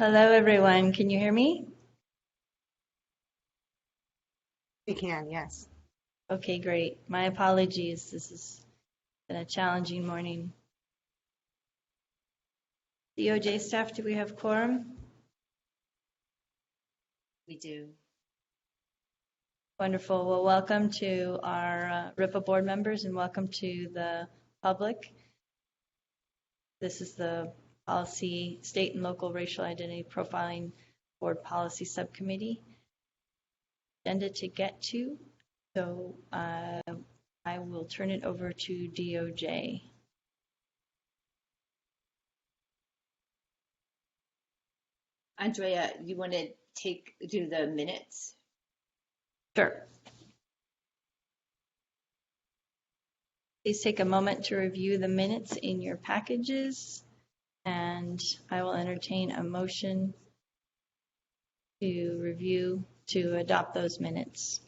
Hello, everyone. Can you hear me? We can, yes. Okay, great. My apologies. This has been a challenging morning. DOJ staff, do we have quorum? We do. Wonderful. Well, welcome to our RIPA board members and welcome to the public. This is the Policy State and Local Racial Identity Profiling Board Policy Subcommittee agenda to get to. So I will turn it over to DOJ. Andrea, you want to do the minutes? Sure. Please take a moment to review the minutes in your packages, and I will entertain a motion to adopt those minutes.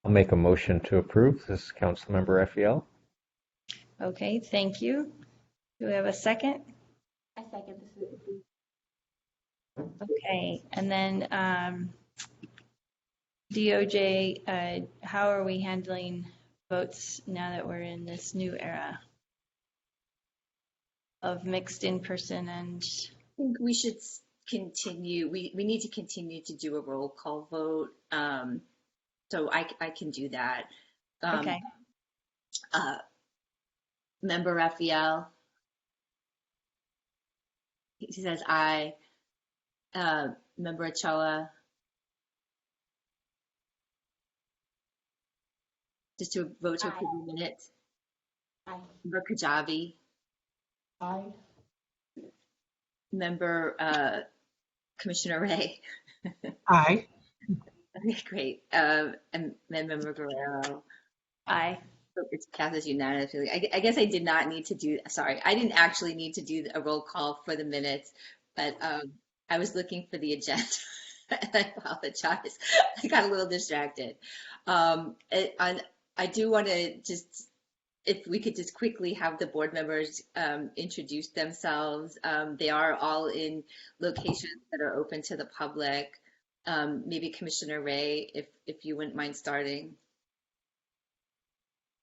I'll make a motion to approve. This is Councilmember Raphael. Okay, thank you. Do we have a second? I second this. Okay, and then DOJ, how are we handling votes now that we're in this new era of mixed in-person and... I think we should continue. We need to continue to do a roll call vote. So I can do that. Okay. Member Raphael, he says aye. Member Ochoa, just to vote to approve the minutes. Aye. Member Kajabi. Aye. Member Commissioner Ray. Aye. Okay, great. And Member Guerrero. Aye. So it's passes unanimously. I guess I did not need to do, sorry, I didn't actually need to do a roll call for the minutes, but I was looking for the agenda. And I apologize. I got a little distracted. I do want to just, if we could just quickly have the board members introduce themselves. They are all in locations that are open to the public. Maybe Commissioner Ray, if you wouldn't mind starting.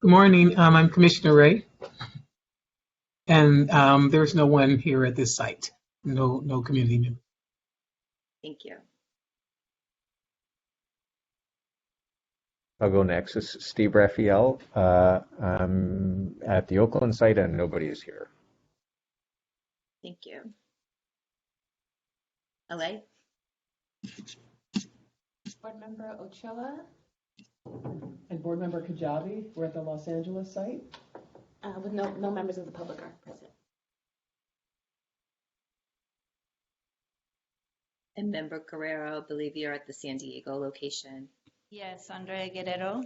Good morning. I'm Commissioner Ray, and there's no one here at this site. No community member. Thank you. I'll go next. This is Steve Raphael. I'm at the Oakland site and nobody is here. Thank you. LA? Board Member Ochoa, And Board Member Kajabi, we're at the Los Angeles site. with no members of the public are present. And Member Guerrero, I believe you're at the San Diego location. Yes, Andrea Guerrero,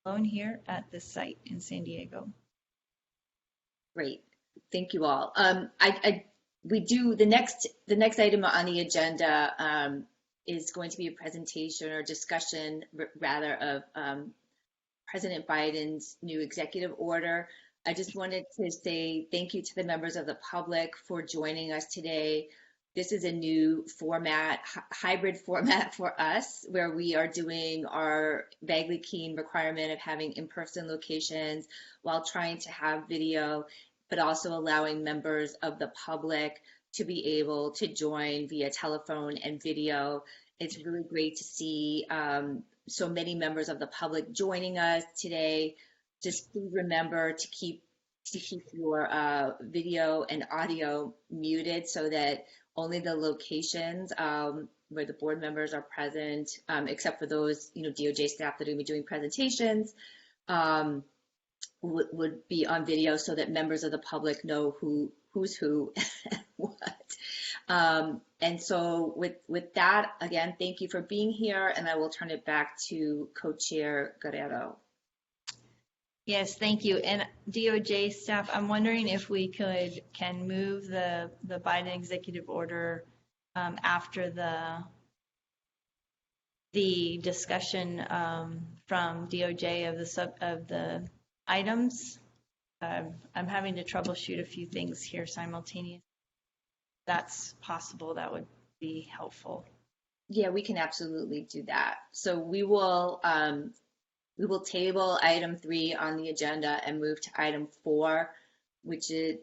alone here at this site in San Diego. Great, thank you all. We do the next item on the agenda is going to be a presentation or discussion rather of President Biden's new executive order. I just wanted to say thank you to the members of the public for joining us today. This is a new format, hybrid format for us, where we are doing our Bagley Keene requirement of having in-person locations while trying to have video, but also allowing members of the public to be able to join via telephone and video. It's really great to see so many members of the public joining us today. Just please remember to keep your video and audio muted so that only the locations where the board members are present, except for those DOJ staff that are going to be doing presentations, would be on video so that members of the public know who's who and what. And so with that, again, thank you for being here, and I will turn it back to Co-Chair Guerrero. Yes, thank you. And DOJ staff, I'm wondering if we can move the Biden executive order after the discussion from DOJ of the items. I'm having to troubleshoot a few things here simultaneously. That's possible. That would be helpful. Yeah, we can absolutely do that. So we will table item 3 on the agenda and move to item 4, to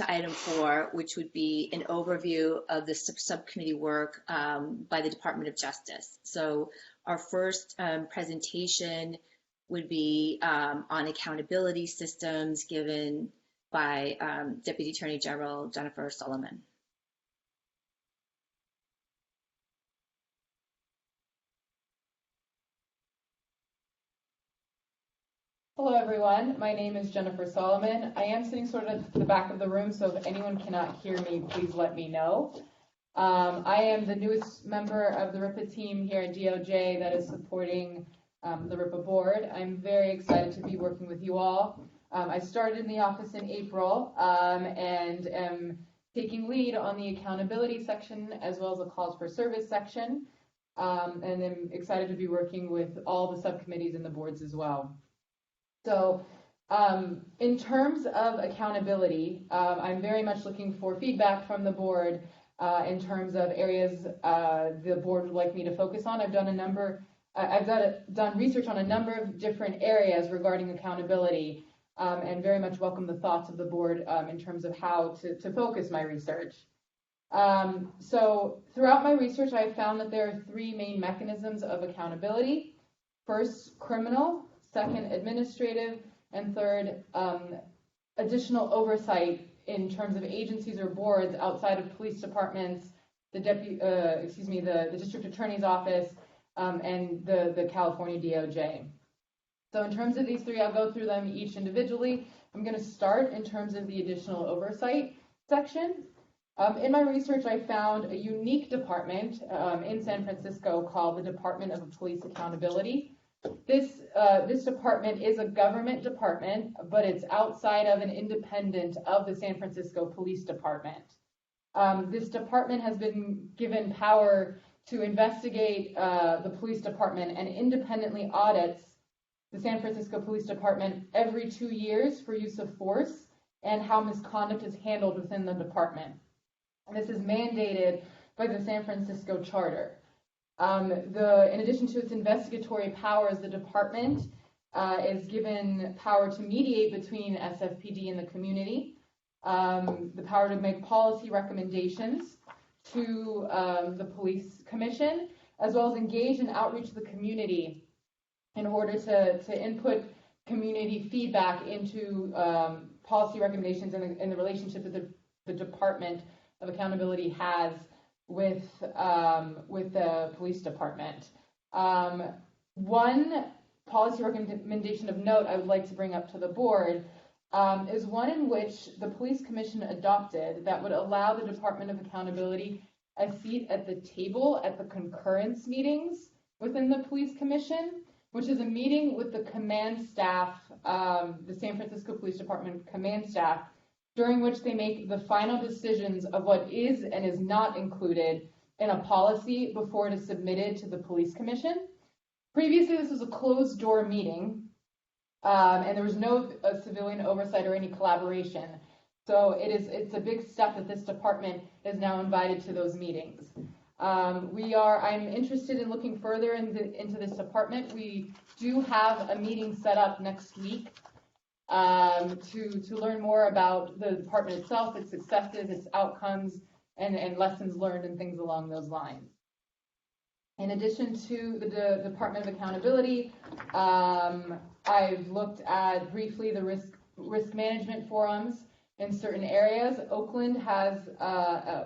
item 4, which would be an overview of the subcommittee work by the Department of Justice. So our first presentation would be on accountability systems given by Deputy Attorney General Jennifer Solomon. Hello everyone, my name is Jennifer Solomon. I am sitting sort of at the back of the room, so if anyone cannot hear me, please let me know. I am the newest member of the RIPA team here at DOJ that is supporting the RIPA board. I'm very excited to be working with you all. I started in the office in April and am taking lead on the accountability section as well as the calls for service section, and I'm excited to be working with all the subcommittees and the boards as well. So in terms of accountability, I'm very much looking for feedback from the board in terms of areas the board would like me to focus on. I've done research on a number of different areas regarding accountability and very much welcome the thoughts of the board in terms of how to focus my research. So throughout my research, I found that there are 3 main mechanisms of accountability. First, criminal. Second, administrative, and third, additional oversight in terms of agencies or boards outside of police departments, the district attorney's office, and the California DOJ. So in terms of these 3, I'll go through them each individually. I'm going to start in terms of the additional oversight section. In my research, I found a unique department in San Francisco called the Department of Police Accountability. This department is a government department, but it's outside of and independent of the San Francisco Police Department. This department has been given power to investigate the police department and independently audits the San Francisco Police Department every 2 years for use of force and how misconduct is handled within the department. And this is mandated by the San Francisco Charter. In addition to its investigatory powers, the department is given power to mediate between SFPD and the community, the power to make policy recommendations to the police commission, as well as engage in outreach to the community in order to input community feedback into policy recommendations in the relationship that the Department of Accountability has with the police department. One policy recommendation of note I would like to bring up to the board is one in which the police commission adopted that would allow the Department of Accountability a seat at the table at the concurrence meetings within the police commission, which is a meeting with the command staff, the San Francisco Police Department command staff, during which they make the final decisions of what is and is not included in a policy before it is submitted to the police commission. Previously, this was a closed door meeting, and there was no civilian oversight or any collaboration. So it's a big step that this department is now invited to those meetings. I'm interested in looking further into this department. We do have a meeting set up next week to learn more about the department itself, its successes, its outcomes, and lessons learned and things along those lines. In addition to the Department of Accountability, I've looked at briefly the risk management forums in certain areas. Oakland has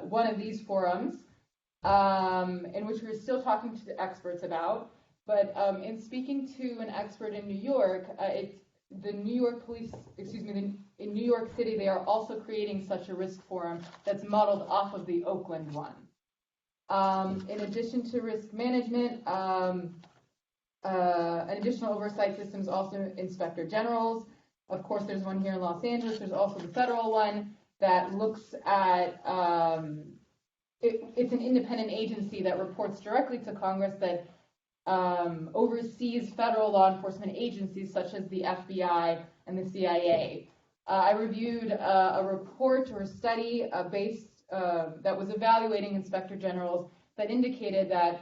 one of these forums in which we're still talking to the experts about, but in speaking to an expert in New York, the New York police, in New York City, they are also creating such a risk forum that's modeled off of the Oakland one. In addition to risk management, an additional oversight system is also inspector generals. Of course, there's one here in Los Angeles. There's also the federal one that looks at, it's an independent agency that reports directly to Congress that oversees federal law enforcement agencies such as the FBI and the CIA. I reviewed a report or a study that was evaluating inspector generals that indicated that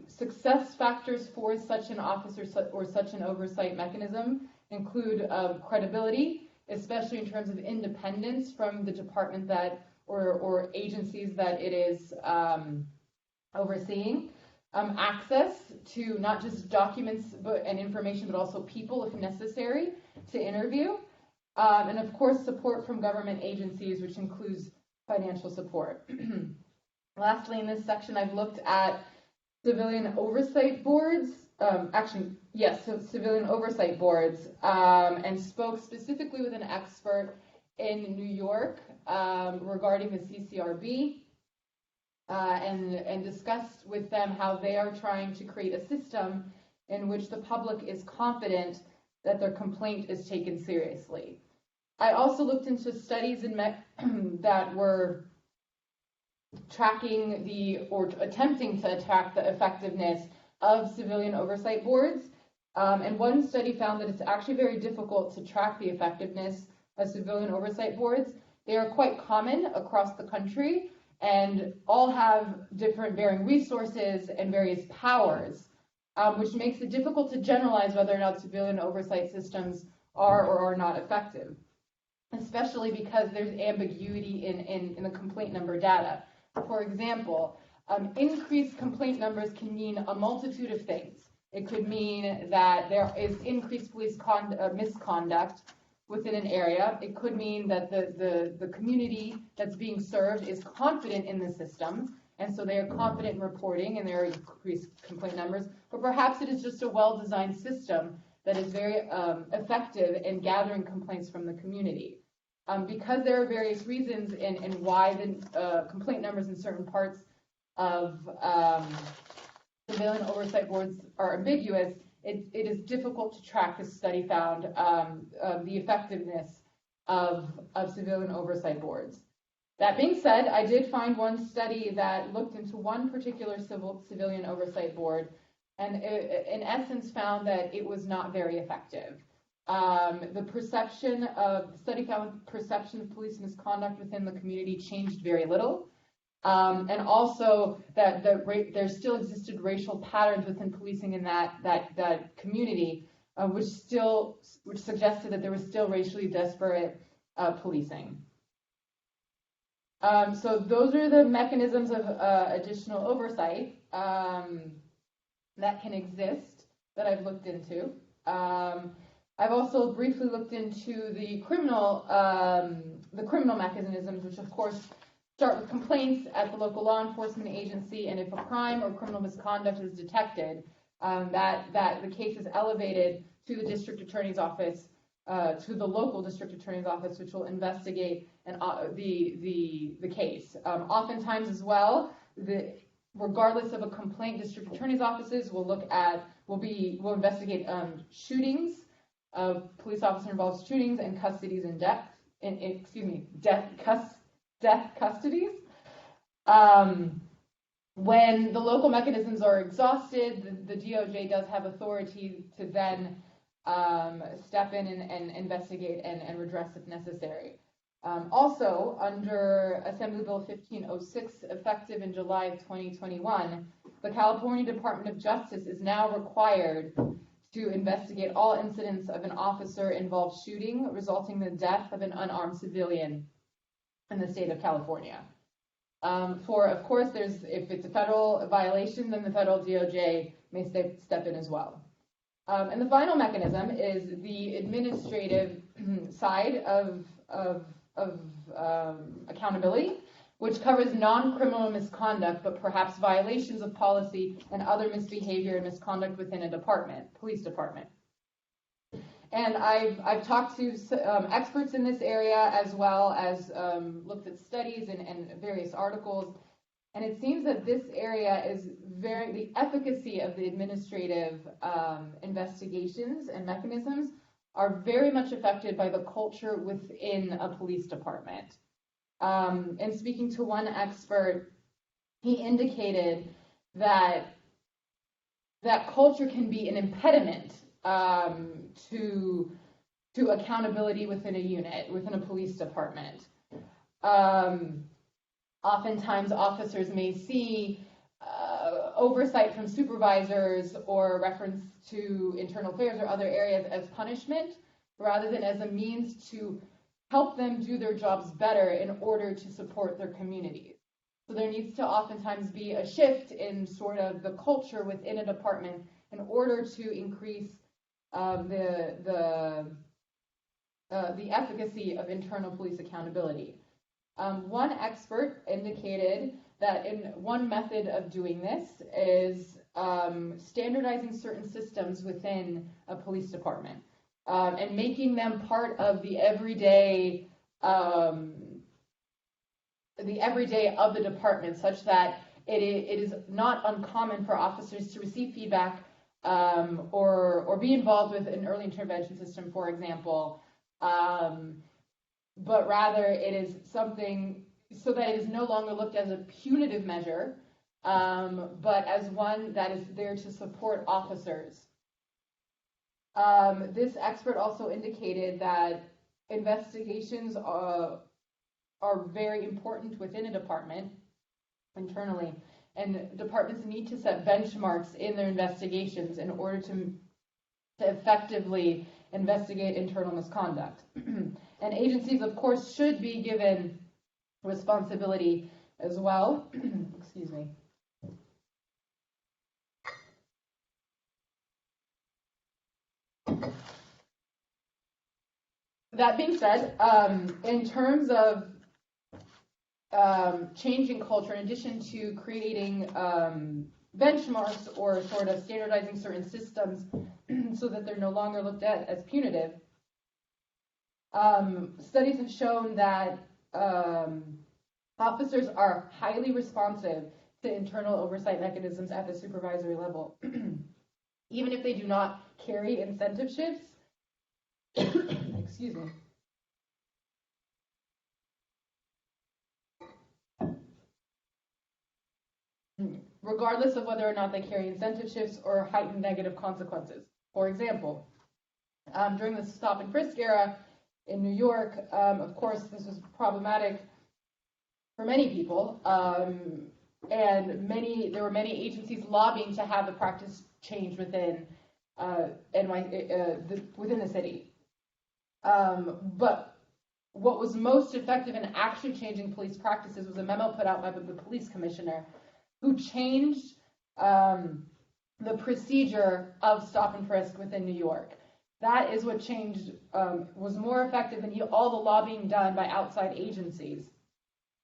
success factors for such an office or such an oversight mechanism include credibility, especially in terms of independence from the department that or agencies that it is overseeing. Access to not just documents and information, but also people if necessary to interview. And of course, support from government agencies, which includes financial support. Lastly, in this section, I've looked at civilian oversight boards, civilian oversight boards, and spoke specifically with an expert in New York regarding the CCRB. And discussed with them how they are trying to create a system in which the public is confident that their complaint is taken seriously. I also looked into studies that were tracking or attempting to track the effectiveness of civilian oversight boards. And one study found that it's actually very difficult to track the effectiveness of civilian oversight boards. They are quite common across the country, and all have different varying resources and various powers, which makes it difficult to generalize whether or not civilian oversight systems are or are not effective, especially because there's ambiguity in the complaint number data. For example, increased complaint numbers can mean a multitude of things. It could mean that there is increased police misconduct within an area. It could mean that the community that's being served is confident in the system, and so they are confident in reporting, and there are increased complaint numbers. But perhaps it is just a well-designed system that is very effective in gathering complaints from the community. Because there are various reasons in why the complaint numbers in certain parts of civilian oversight boards are ambiguous, it is difficult to track. This study found the effectiveness of civilian oversight boards. That being said, I did find one study that looked into one particular civilian oversight board, and in essence found that it was not very effective. The study found perception of police misconduct within the community changed very little. And also that there still existed racial patterns within policing in that community, which suggested that there was still racially disparate policing. So those are the mechanisms of additional oversight that can exist that I've looked into. I've also briefly looked into the criminal mechanisms, which of course start with complaints at the local law enforcement agency, and if a crime or criminal misconduct is detected, that the case is elevated to the district attorney's office, to the local district attorney's office, which will investigate the case. Oftentimes as well, regardless of a complaint, district attorney's offices will investigate shootings, police officer involved shootings and custodies and death custodies. When the local mechanisms are exhausted, the DOJ does have authority to then step in and investigate and redress if necessary. Also, under Assembly Bill 1506, effective in July of 2021, the California Department of Justice is now required to investigate all incidents of an officer-involved shooting resulting in the death of an unarmed civilian in the state of California. Of course, if it's a federal violation, then the federal DOJ may step in as well. And the final mechanism is the administrative side of accountability, which covers non-criminal misconduct, but perhaps violations of policy and other misbehavior and misconduct within a police department. And I've talked to experts in this area, as well as looked at studies and various articles. And it seems that this area is the efficacy of the administrative investigations and mechanisms are very much affected by the culture within a police department. And speaking to one expert, he indicated that culture can be an impediment to accountability within a unit, within a police department. Oftentimes, officers may see oversight from supervisors or reference to internal affairs or other areas as punishment, rather than as a means to help them do their jobs better in order to support their communities. So there needs to oftentimes be a shift in sort of the culture within a department in order to increase the efficacy of internal police accountability. One expert indicated that one method of doing this is standardizing certain systems within a police department and making them part of the everyday of the department, such that it is not uncommon for officers to receive feedback or be involved with an early intervention system, for example, but rather it is something so that it is no longer looked as a punitive measure, but as one that is there to support officers. This expert also indicated that investigations are very important within a department internally, and departments need to set benchmarks in their investigations in order to effectively investigate internal misconduct. And agencies, of course, should be given responsibility as well. Excuse me. That being said, in terms of changing culture, in addition to creating benchmarks or sort of standardizing certain systems so that they're no longer looked at as punitive, studies have shown that officers are highly responsive to internal oversight mechanisms at the supervisory level. Even if they do not carry incentive shifts, excuse me. Regardless of whether or not they carry incentive shifts or heightened negative consequences. For example, during the stop and frisk era in New York, of course, this was problematic for many people, and there were many agencies lobbying to have the practice change within within the city. But what was most effective in actually changing police practices was a memo put out by the police commissioner, who changed the procedure of stop and frisk within New York. That is what changed, was more effective than all the lobbying done by outside agencies.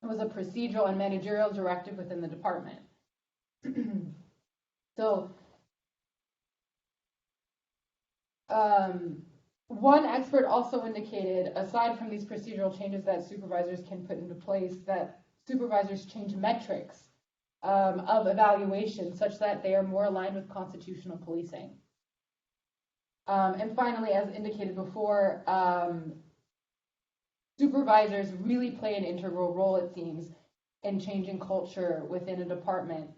It was a procedural and managerial directive within the department. So, one expert also indicated, aside from these procedural changes that supervisors can put into place, that supervisors change metrics of evaluation such that they are more aligned with constitutional policing. And finally, as indicated before, supervisors really play an integral role, it seems, in changing culture within a department.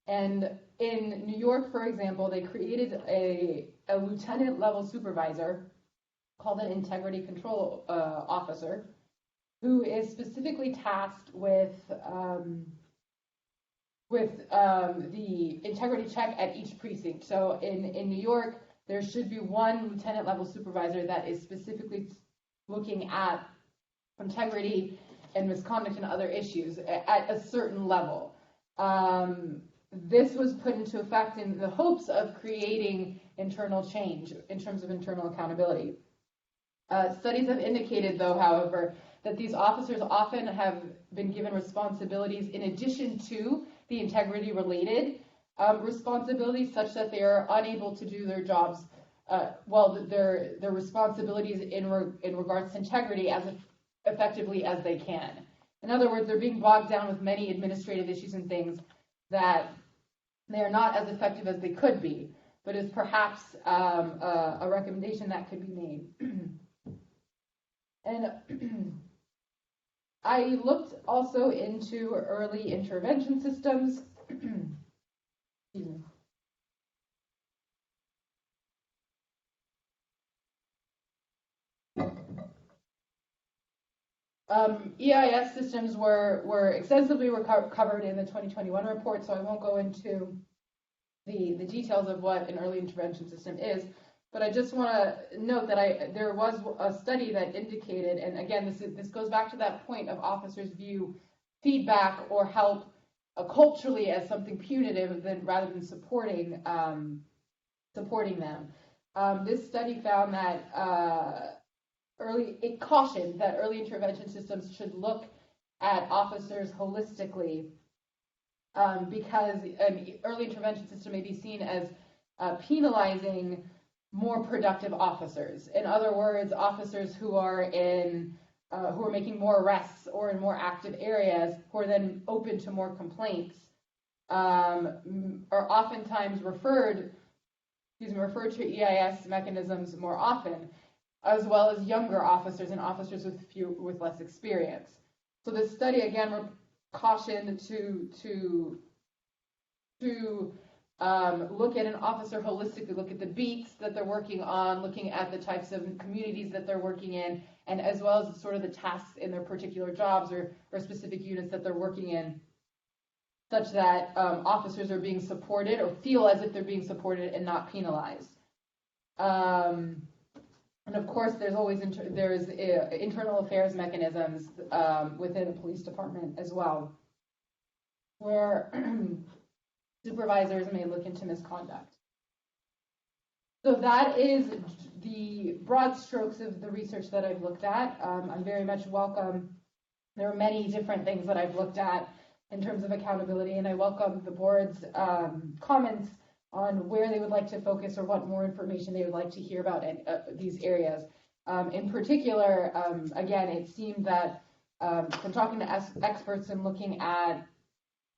And in New York, for example, they created a lieutenant level supervisor called an integrity control officer, who is specifically tasked with the integrity check at each precinct. So in New York, there should be one lieutenant level supervisor that is specifically looking at integrity and misconduct and other issues at a certain level. This was put into effect in the hopes of creating internal change in terms of internal accountability. Studies have indicated, though, however, that these officers often have been given responsibilities in addition to the integrity-related responsibilities, such that they are unable to do their jobs their responsibilities in regards to integrity as effectively as they can. In other words, they're being bogged down with many administrative issues and things that they are not as effective as they could be, but is perhaps a recommendation that could be made. And I looked also into early intervention systems. Excuse me. EIS systems were extensively covered in the 2021 report, so I won't go into the details of what an early intervention system is, but I just want to note that there was a study that indicated, and again, this goes back to that point of officers view feedback or help culturally as something punitive rather than supporting them. This study found that it cautioned that early intervention systems should look at officers holistically, because an early intervention system may be seen as penalizing more productive officers. In other words, officers who are making more arrests or in more active areas, who are then open to more complaints, are oftentimes referred to EIS mechanisms more often, as well as younger officers and officers with less experience. So this study again cautioned to look at an officer holistically, look at the beats that they're working on, looking at the types of communities that they're working in, and as well as sort of the tasks in their particular jobs or specific units that they're working in, such that officers are being supported or feel as if they're being supported and not penalized. And of course, there's always internal affairs mechanisms within a police department as well, where supervisors may look into misconduct. So that is the broad strokes of the research that I've looked at. I'm very much welcome. There are many different things that I've looked at in terms of accountability, and I welcome the board's comments on where they would like to focus or what more information they would like to hear about these areas. In particular, again, it seemed that from talking to experts and looking at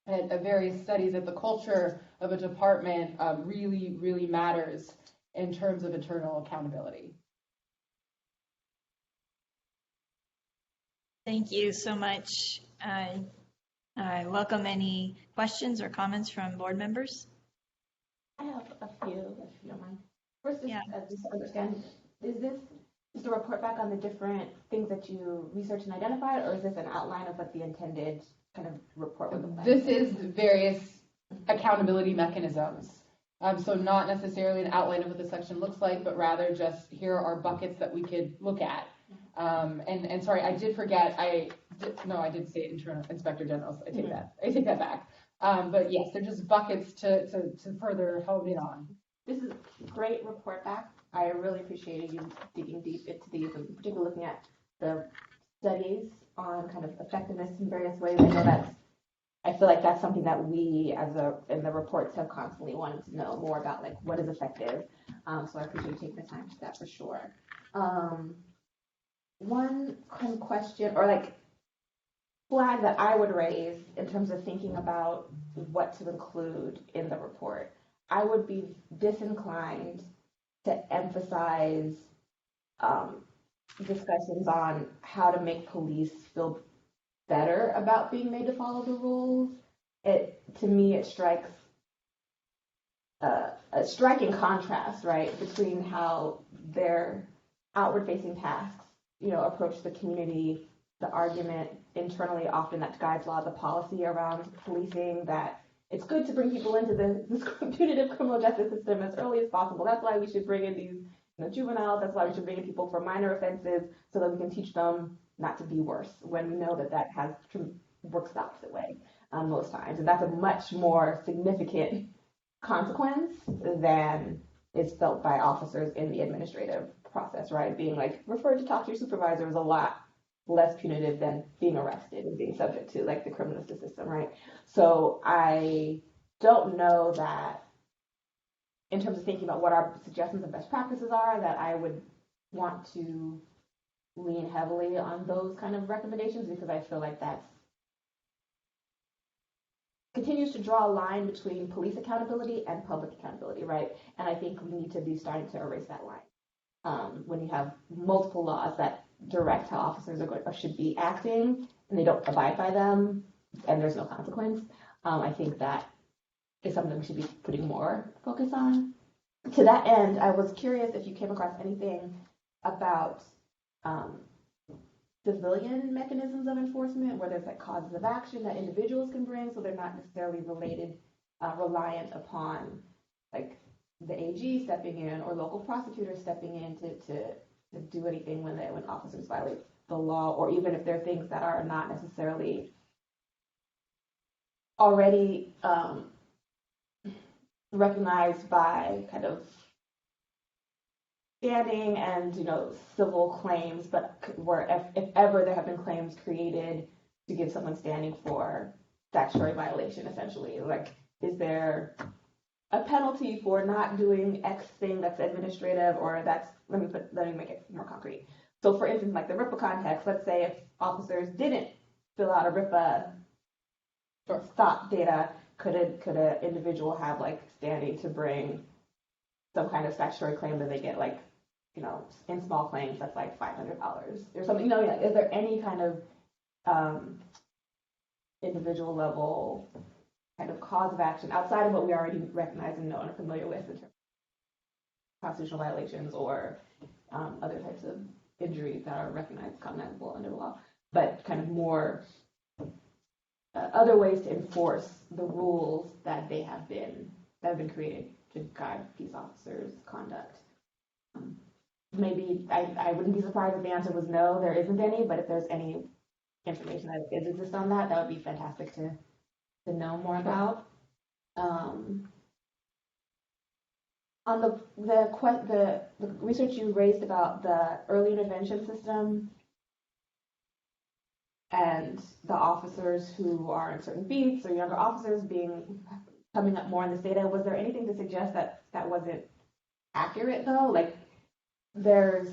various studies that the culture of a department really, really matters in terms of internal accountability. Thank you so much. I welcome any questions or comments from board members. I have a few, if you don't mind. First, Yeah. just to understand, is this just a report back on the different things that you researched and identified, or is this an outline of what the intended kind of report would look like? This is various accountability mechanisms. So not necessarily an outline of what the section looks like, but rather just here are buckets that we could look at. And sorry, I did forget, I did say internal inspector generals. I take that back. But yes, they're just buckets to further hone in on. This is a great report back. I really appreciated you digging deep into these, and particularly looking at the studies on kind of effectiveness in various ways. I feel like that's something that we, in the reports, have constantly wanted to know more about, like what is effective. So I appreciate you taking the time to do that for sure. One kind of question or like flag that I would raise in terms of thinking about what to include in the report, I would be disinclined to emphasize discussions on how to make police feel better about being made to follow the rules. To me, it strikes a striking contrast, right, between how their outward-facing tasks, approach the community, the argument internally often that guides a lot of the policy around policing, that it's good to bring people into this punitive criminal justice system as early as possible. That's why we should bring in these juveniles. That's why we should bring in people for minor offenses so that we can teach them not to be worse, when we know that works the opposite way most times. And that's a much more significant consequence than is felt by officers in the administrative process, right? Being like referred to talk to your supervisor is a lot less punitive than being arrested and being subject to like the criminal justice system, right? So I don't know that in terms of thinking about what our suggestions and best practices are, that I would want to lean heavily on those kind of recommendations, because I feel like that's continues to draw a line between police accountability and public accountability, right? And I think we need to be starting to erase that line. When you have multiple laws that direct how officers or should be acting, and they don't abide by them, and there's no consequence, I think that is something we should be putting more focus on. To that end, I was curious if you came across anything about civilian mechanisms of enforcement, where there's like causes of action that individuals can bring, so they're not necessarily reliant upon like the AG stepping in or local prosecutors stepping in to do anything when officers violate the law, or even if there are things that are not necessarily already recognized by kind of standing and civil claims, but where if ever there have been claims created to give someone standing for statutory violation, essentially, like, is there a penalty for not doing X thing that's administrative, or that's let me make it more concrete. So, for instance, like the RIPA context, let's say if officers didn't fill out a RIPA stop data, could a individual have like standing to bring some kind of statutory claim that they get, like, in small claims that's like $500 or something? Like, is there any kind of individual level kind of cause of action outside of what we already recognize and know and are familiar with in terms of constitutional violations or other types of injuries that are recognized, cognizable under the law, but kind of more other ways to enforce the rules that have been created to guide peace officers' conduct? Maybe I wouldn't be surprised if the answer was no, there isn't any, but if there's any information that does exist on that, that would be fantastic to know more about. On the research you raised about the early intervention system and the officers who are in certain beats or younger officers coming up more in this data, was there anything to suggest that wasn't accurate though? Like, there's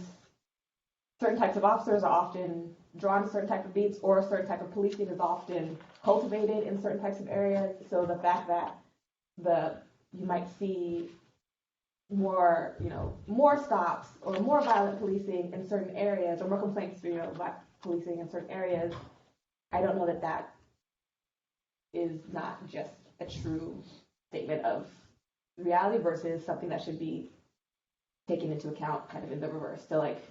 certain types of officers are often drawn to certain type of beats, or a certain type of policing is often cultivated in certain types of areas. So the fact that you might see more stops or more violent policing in certain areas, or more complaints for black policing in certain areas, I don't know that is not just a true statement of reality versus something that should be taken into account kind of in the reverse. So like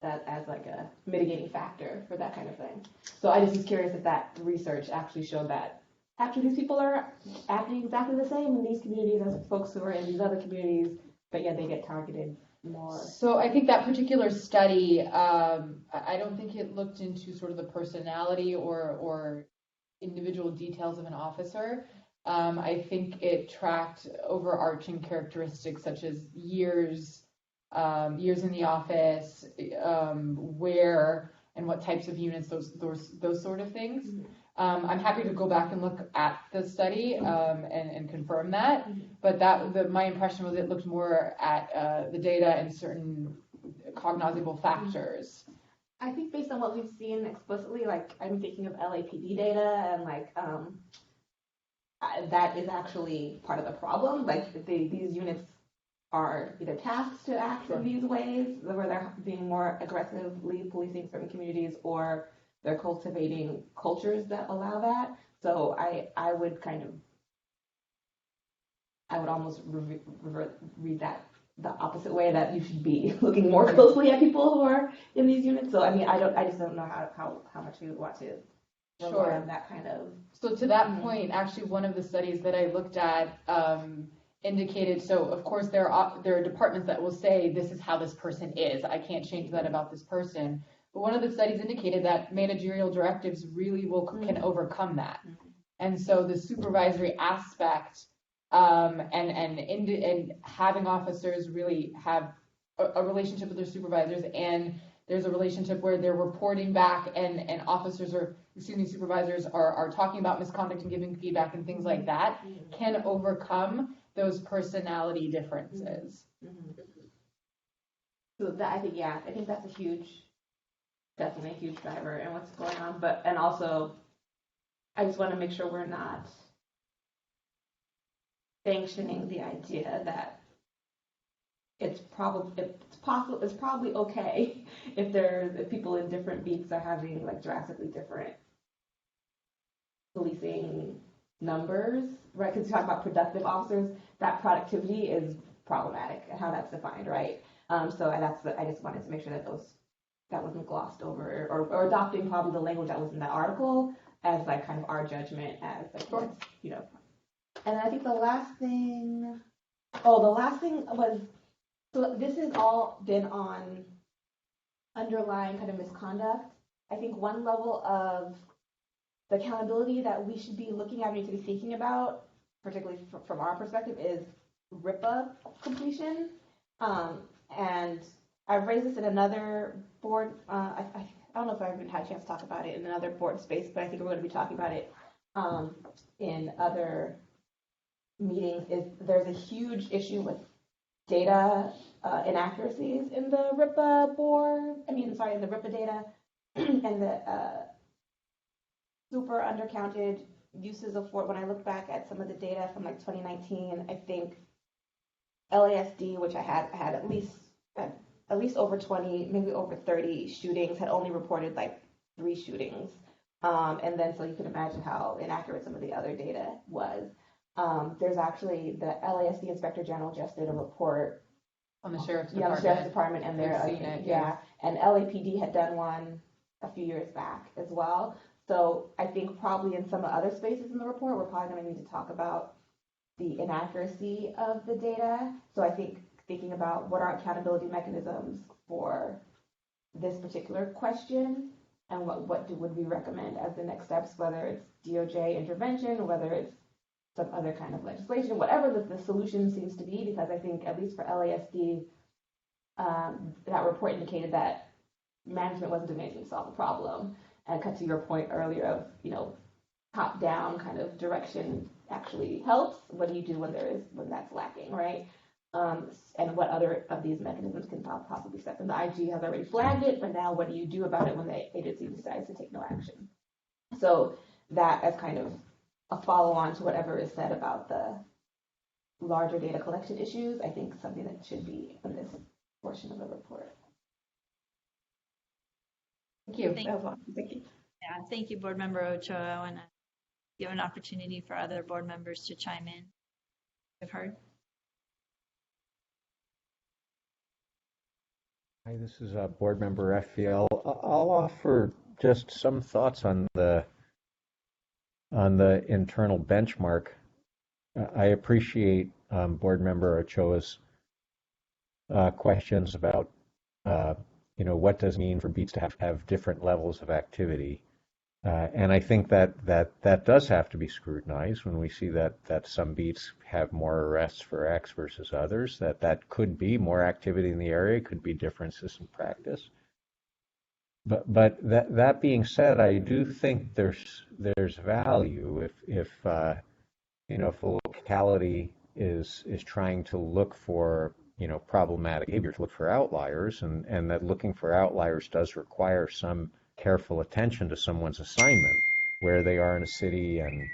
that as like a mitigating factor for that kind of thing. So I just was curious if that research actually showed that actually these people are acting exactly the same in these communities as folks who are in these other communities, but yet they get targeted more. So I think that particular study, I don't think it looked into sort of the personality or individual details of an officer. I think it tracked overarching characteristics such as years in the office, where and what types of units, those sort of things. Mm-hmm. I'm happy to go back and look at the study and confirm that. Mm-hmm. But my impression was it looked more at the data and certain cognizable factors. I think based on what we've seen explicitly, like I'm thinking of LAPD data, and like that is actually part of the problem. Like these units are either tasked to act in these ways, where they're being more aggressively policing certain communities, or they're cultivating cultures that allow that. So I would almost read that the opposite way, that you should be looking more closely at people who are in these units. So I mean, I just don't know how much we would want to rely on that kind of. So to that point, actually, one of the studies that I looked at indicated, so of course there are departments that will say this is how this person is. I can't change that about this person. But one of the studies indicated that managerial directives really can overcome that. Mm-hmm. And so the supervisory aspect and having officers really have a relationship with their supervisors, and there's a relationship where they're reporting back and supervisors are talking about misconduct and giving feedback and things like that, can overcome those personality differences. So that, I think that's definitely a huge driver in what's going on. And also, I just want to make sure we're not sanctioning the idea that it's probably okay if people in different beats are having like drastically different policing numbers, right? Because you talk about productive officers, that productivity is problematic and how that's defined, right? So I just wanted to make sure that that wasn't glossed over or adopting probably the language that was in that article as like kind of our judgment as like what's, you know. And I think the last thing was, so this has all been on underlying kind of misconduct. I think one level of the accountability that we should be looking at, we need to be thinking about, particularly from our perspective, is RIPA completion. And I've raised this in another board. I don't know if I've even had a chance to talk about it in another board space, but I think we're going to be talking about it in other meetings. There's a huge issue with data inaccuracies in the RIPA in the RIPA data, and the super undercounted uses of When I look back at some of the data from like 2019, I think LASD, which I had at least over 20, maybe over 30 shootings, had only reported like 3 shootings. And then so you can imagine how inaccurate some of the other data was. There's actually the LASD Inspector General just did a report On the Sheriff's on the Department. Sheriff's Department, and they're We've seen it, yeah. and LAPD had done one a few years back as well. So I think probably in some other spaces in the report, we're probably going to need to talk about the inaccuracy of the data. So I think thinking about what are accountability mechanisms for this particular question, and what would we recommend as the next steps, whether it's DOJ intervention, whether it's some other kind of legislation, whatever the solution seems to be, because I think at least for LASD, that report indicated that management wasn't doing anything to solve the problem. And cut to your point earlier of, top down kind of direction actually helps. What do you do when that's lacking, right? And what other of these mechanisms can possibly step in? The IG has already flagged it, but now what do you do about it when the agency decides to take no action? So that as kind of a follow-on to whatever is said about the larger data collection issues, I think something that should be in this portion of the report. Thank you. That was awesome. Thank you. Yeah, thank you, Board Member Ochoa. I want to give an opportunity for other board members to chime in. I've heard. Hi, this is Board Member Raphael. I'll offer just some thoughts on the internal benchmark. I appreciate Board Member Ochoa's questions about what does it mean for beats to have different levels of activity. And I think that does have to be scrutinized when we see that some beats have more arrests for X versus others, that could be more activity in the area, could be differences in practice. But that being said, I do think there's value if a locality is trying to look for problematic behavior, to look for outliers, and that looking for outliers does require some careful attention to someone's assignment, where they are in a city, and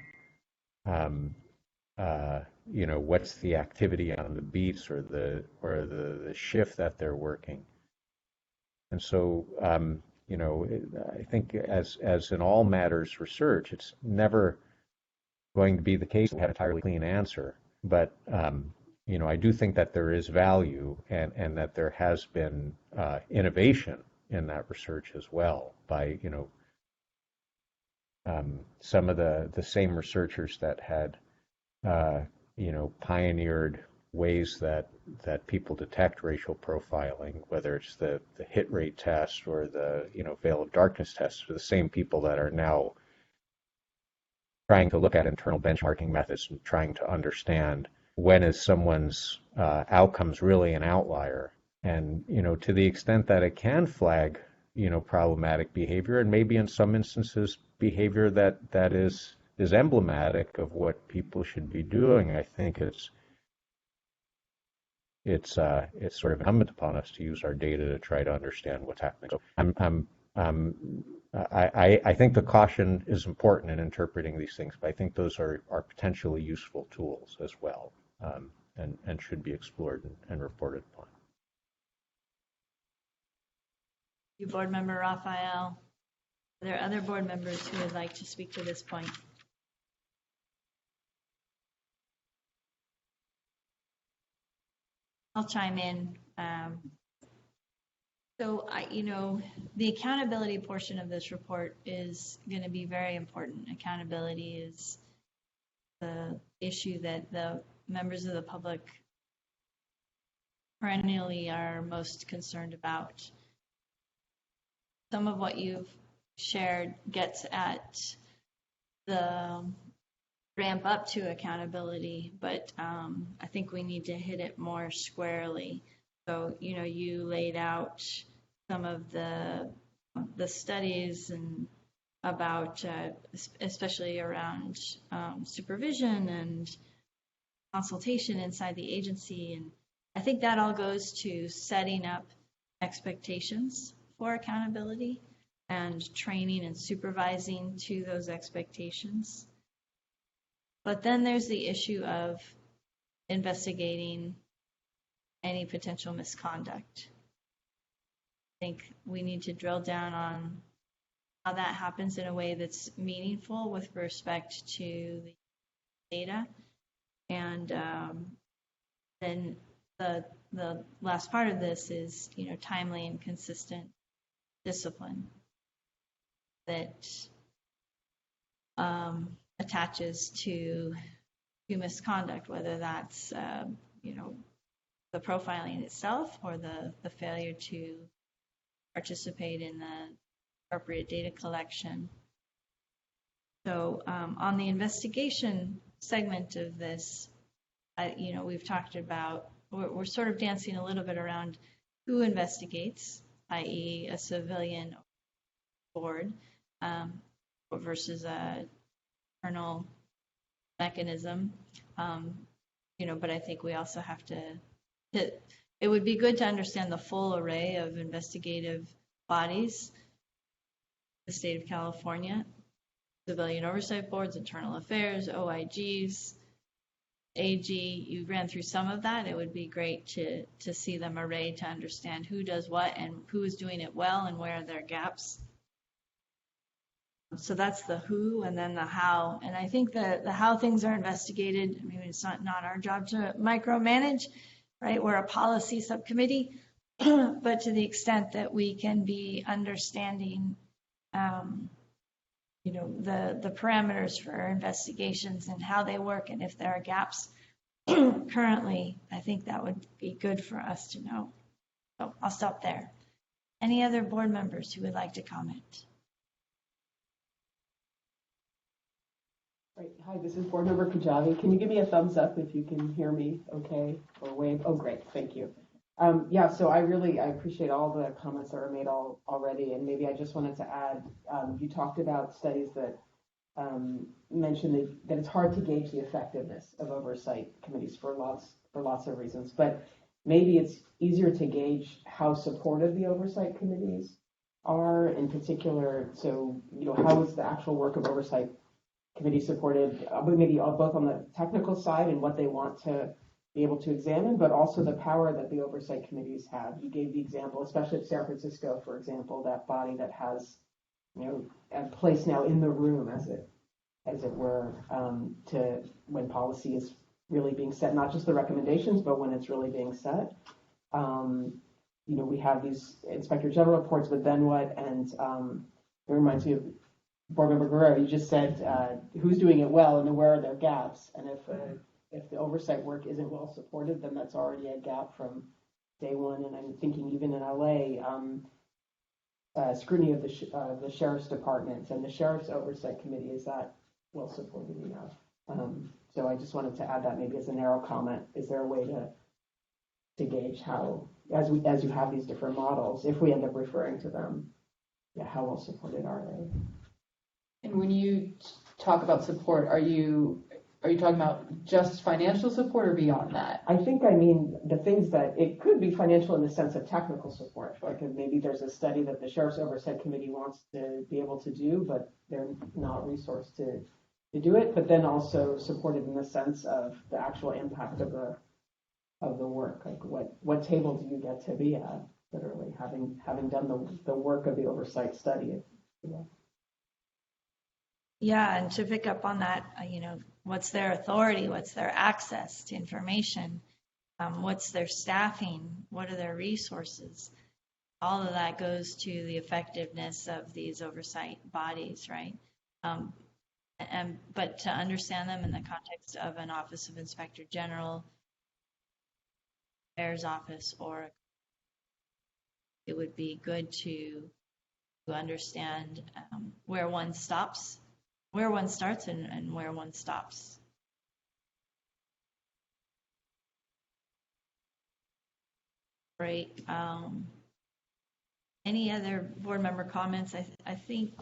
what's the activity on the beats or the shift that they're working. And so I think as in all matters research, it's never going to be the case that we have an entirely clean answer, but I do think that there is value and that there has been innovation in that research as well by some of the same researchers that had pioneered ways that people detect racial profiling, whether it's the hit rate test or the veil of darkness test, are the same people that are now trying to look at internal benchmarking methods and trying to understand when is someone's outcomes really an outlier. And, to the extent that it can flag, problematic behavior, and maybe in some instances behavior that is emblematic of what people should be doing, I think it's it's sort of incumbent upon us to use our data to try to understand what's happening. So I think the caution is important in interpreting these things, but I think those are potentially useful tools as well, and should be explored and reported upon. You, Board Member Raphael. Are there other board members who would like to speak to this point? I'll chime in. So the accountability portion of this report is going to be very important. Accountability is the issue that the members of the public perennially are most concerned about. Some of what you've shared gets at the ramp up to accountability, but I think we need to hit it more squarely. So, you laid out some of the studies and about, especially around supervision and consultation inside the agency. And I think that all goes to setting up expectations for accountability and training and supervising to those expectations. But then there's the issue of investigating any potential misconduct. I think we need to drill down on how that happens in a way that's meaningful with respect to the data. And then the last part of this is, timely and consistent discipline that attaches to misconduct, whether that's the profiling itself or the failure to participate in the appropriate data collection. So on the investigation segment of this, we've talked about, we're sort of dancing a little bit around who investigates, i.e. a civilian board versus a internal mechanism. But I think we also have to, it would be good to understand the full array of investigative bodies, the state of California, civilian oversight boards, internal affairs, OIGs, AG. You ran through some of that. It would be great to see them arrayed to understand who does what and who is doing it well and where are their gaps. So that's the who, and then the how. And I think the how things are investigated, it's not our job to micromanage, right? We're a policy subcommittee, but to the extent that we can be understanding, the parameters for investigations and how they work, and if there are gaps currently, I think that would be good for us to know. So I'll stop there. Any other board members who would like to comment? Right. Hi, this is Board Member Kajabi. Can you give me a thumbs up if you can hear me okay, or wave? Oh, great. Thank you. So I appreciate all the comments that were made already, and maybe I just wanted to add, you talked about studies that mentioned that it's hard to gauge the effectiveness of oversight committees for lots of reasons, but maybe it's easier to gauge how supportive the oversight committees are in particular. So, how is the actual work of oversight committee supported, maybe both on the technical side and what they want to be able to examine, but also the power that the oversight committees have. You gave the example, especially of San Francisco, for example, that body that has, a place now in the room, as it were, to when policy is really being set, not just the recommendations, but when it's really being set. We have these Inspector General reports, but then what? And it reminds me of Board Member Guerrero. You just said who's doing it well and where are their gaps, and if the oversight work isn't well supported, then that's already a gap from day one. And I'm thinking even in LA, scrutiny of the sheriff's departments and the sheriff's oversight committee, is that well supported enough? So I just wanted to add that maybe as a narrow comment. Is there a way to gauge how, as you have these different models, if we end up referring to them, how well supported are they? And when you talk about support, are you are you talking about just financial support or beyond that? I think I mean the things that it could be financial in the sense of technical support. Like if maybe there's a study that the Sheriff's Oversight Committee wants to be able to do, but they're not resourced to do it. But then also supported in the sense of the actual impact of the work. Like what table do you get to be at? Literally having done the work of the oversight study. Yeah, and to pick up on that, what's their authority? What's their access to information? What's their staffing? What are their resources? All of that goes to the effectiveness of these oversight bodies, right? But to understand them in the context of an Office of Inspector General, Mayor's Office, or it would be good to understand where one starts and where one stops. Great. Any other board member comments? I think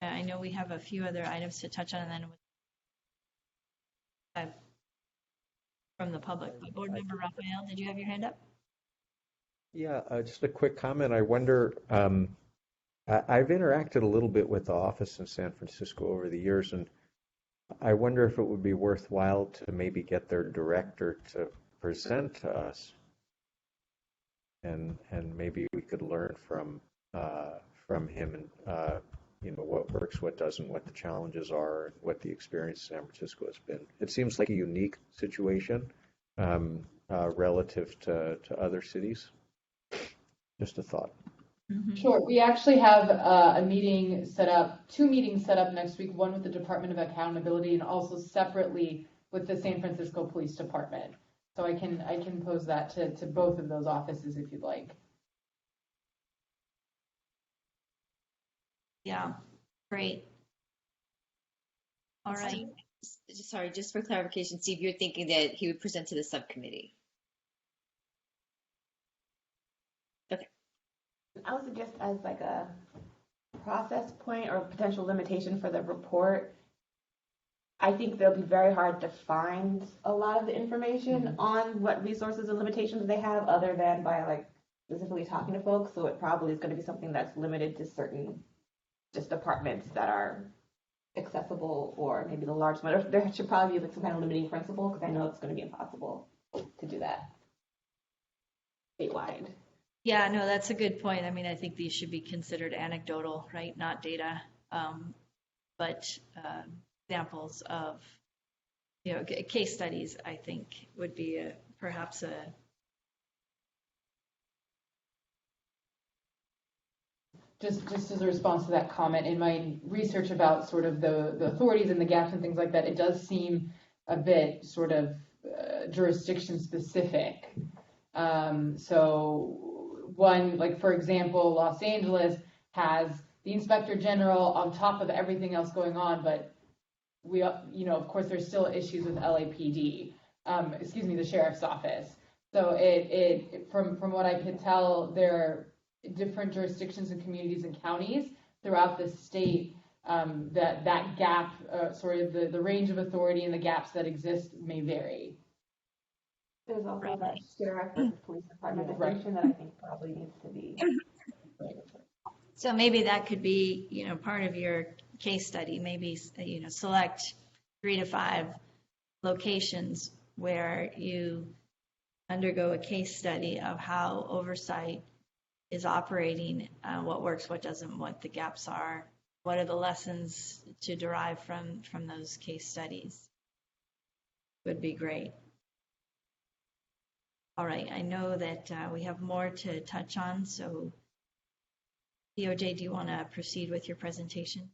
I know we have a few other items to touch on, and then from the public. Board member Raphael, did you have your hand up? Yeah, just a quick comment. I wonder, I've interacted a little bit with the office in San Francisco over the years, and I wonder if it would be worthwhile to maybe get their director to present to us, and maybe we could learn from him, and what works, what doesn't, what the challenges are, what the experience in San Francisco has been. It seems like a unique situation relative to other cities. Just a thought. Mm-hmm. Sure. We actually have two meetings set up next week, one with the Department of Accountability and also separately with the San Francisco Police Department. So I can pose that to both of those offices if you'd like. Yeah, great. All right. Sorry, just for clarification, Steve, you're thinking that he would present to the subcommittee. I would suggest as like a process point or potential limitation for the report, I think they'll be very hard to find a lot of the information on what resources and limitations they have other than by like specifically talking to folks. So it probably is going to be something that's limited to certain just departments that are accessible, or maybe the large one. There should probably be like some kind of limiting principle, because I know it's going to be impossible to do that statewide. Yeah, no, that's a good point. I mean, I think these should be considered anecdotal, right? Not data, but examples of, case studies, I think would be perhaps a Just as a response to that comment, in my research about sort of the authorities and the gaps and things like that, it does seem a bit sort of jurisdiction specific. So one, like for example, Los Angeles has the Inspector General on top of everything else going on, but we, of course, there's still issues with LAPD, the Sheriff's Office. So it from what I could tell, there are different jurisdictions and communities and counties throughout the state that gap, sort of the range of authority and the gaps that exist may vary. There's also that sheriff versus police department distinction that I think probably needs to be. So maybe that could be, part of your case study. Maybe, select 3 to 5 locations where you undergo a case study of how oversight is operating, what works, what doesn't, what the gaps are, what are the lessons to derive from those case studies. Would be great. All right, I know that we have more to touch on, so DOJ, do you want to proceed with your presentation?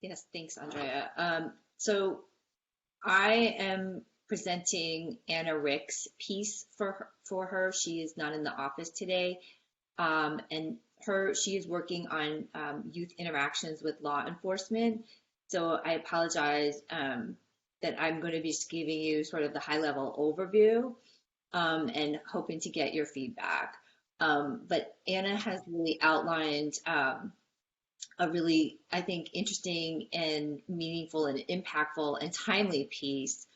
Yes, thanks, Andrea. So I am presenting Anna Rick's piece for her. She is not in the office today, and she is working on youth interactions with law enforcement. So I apologize that I'm going to be just giving you sort of the high-level overview and hoping to get your feedback. But Anna has really outlined a really, I think, interesting and meaningful and impactful and timely piece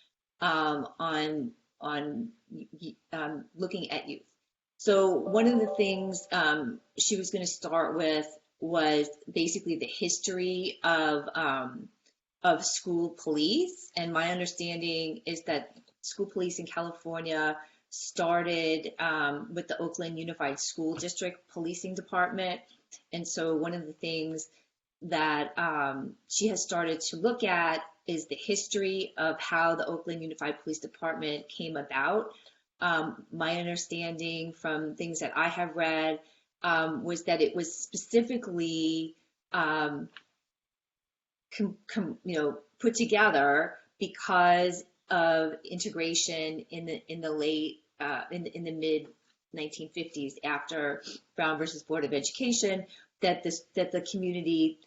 on looking at youth. So one of the things she was going to start with was basically the history of school police. And my understanding is that school police in California started with the Oakland Unified School District Policing Department. And so one of the things that she has started to look at is the history of how the Oakland Unified Police Department came about. My understanding from things that I have read was that it was specifically put together because of integration in the late in the mid 1950s after Brown versus Board of Education, that the community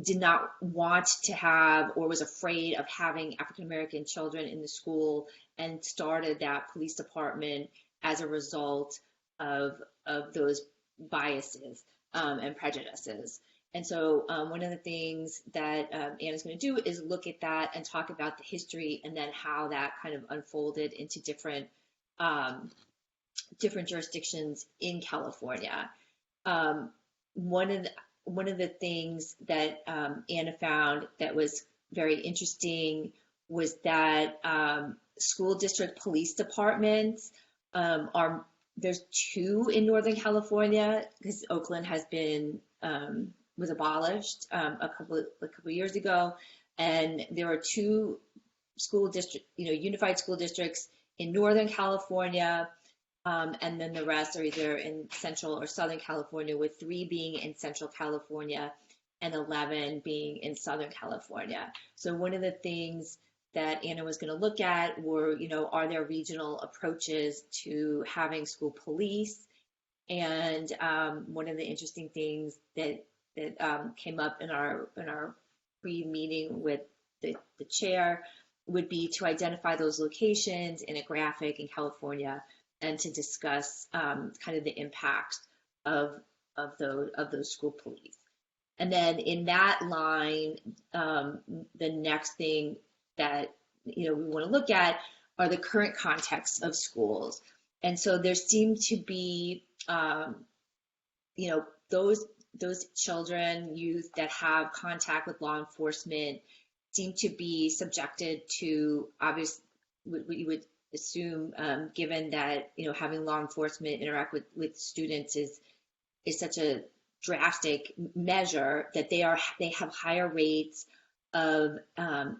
did not want to have or was afraid of having African American children in the school, and started that police department as a result of those biases and prejudices. And so one of the things that Anna's going to do is look at that and talk about the history and then how that kind of unfolded into different jurisdictions in California. One of the things that Anna found that was very interesting was that school district police departments there's two in Northern California, because Oakland has been was abolished a couple of years ago, and there are two school district, unified school districts in Northern California. And then the rest are either in Central or Southern California, with 3 being in Central California and 11 being in Southern California. So one of the things that Anna was going to look at were, are there regional approaches to having school police? And one of the interesting things that came up in our pre-meeting with the chair would be to identify those locations in a graphic in California, and to discuss kind of the impact of those school police. And then in that line, the next thing that we want to look at are the current contexts of schools. And so there seem to be those children, youth that have contact with law enforcement seem to be subjected to obvious, what you would assume, given that having law enforcement interact with students is such a drastic measure, that they have higher rates of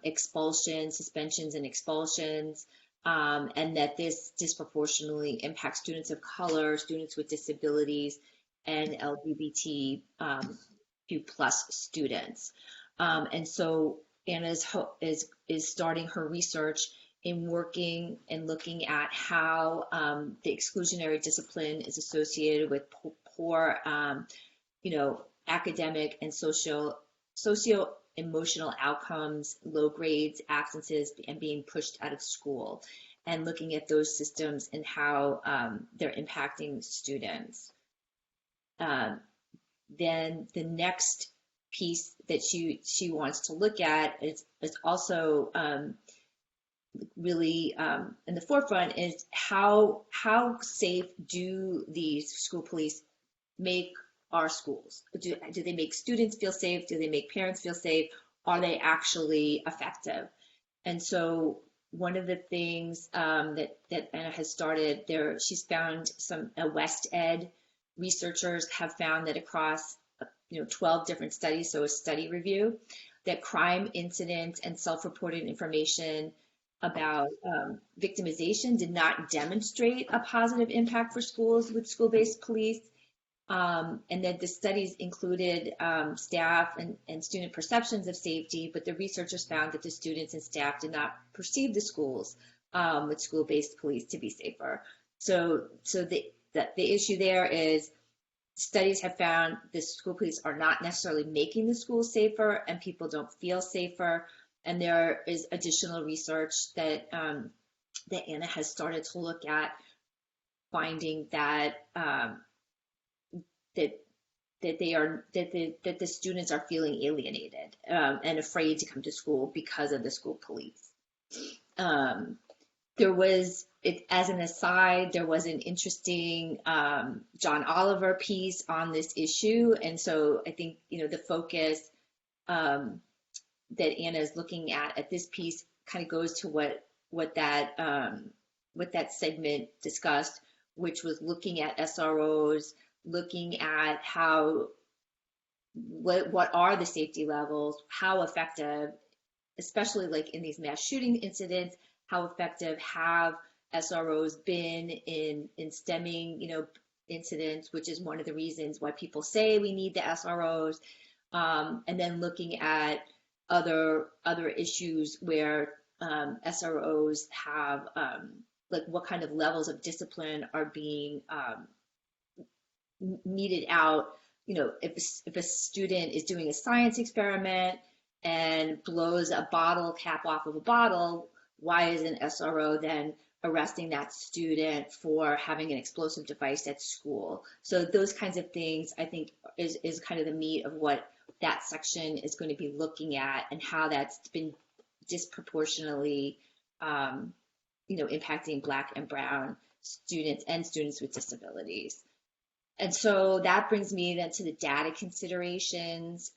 expulsions, suspensions and expulsions, and that this disproportionately impacts students of color, students with disabilities, and LGBTQ+ students. And so Anna is starting her research in working and looking at how the exclusionary discipline is associated with poor, academic and socio-emotional outcomes, low grades, absences, and being pushed out of school, and looking at those systems and how they're impacting students. Then the next piece that she wants to look at is also really in the forefront, is how safe do these school police make our schools? Do they make students feel safe? Do they make parents feel safe? Are they actually effective? And so one of the things that Anna has started there, she's found West Ed researchers have found that across 12 different studies, so a study review, that crime incidents and self-reported information about victimization did not demonstrate a positive impact for schools with school-based police, and that the studies included staff and student perceptions of safety, but the researchers found that the students and staff did not perceive the schools with school-based police to be safer. So the issue there is, studies have found the school police are not necessarily making the schools safer, and people don't feel safer. And there is additional research that Anna has started to look at, finding that that that the students are feeling alienated and afraid to come to school because of the school police. There was, as an aside, there was an interesting John Oliver piece on this issue, and so I think the focus that Anna is looking at this piece kind of goes to what that segment discussed, which was looking at SROs, looking at what are the safety levels, how effective, especially like in these mass shooting incidents, how effective have SROs been in stemming, incidents, which is one of the reasons why people say we need the SROs, and then looking at other issues where SROs have like what kind of levels of discipline are being meted out. If a student is doing a science experiment and blows a bottle cap off of a bottle, why is an SRO then arresting that student for having an explosive device at school? So those kinds of things, I think, is kind of the meat of what that section is going to be looking at, and how that's been disproportionately, impacting Black and Brown students and students with disabilities. And so that brings me then to the data considerations.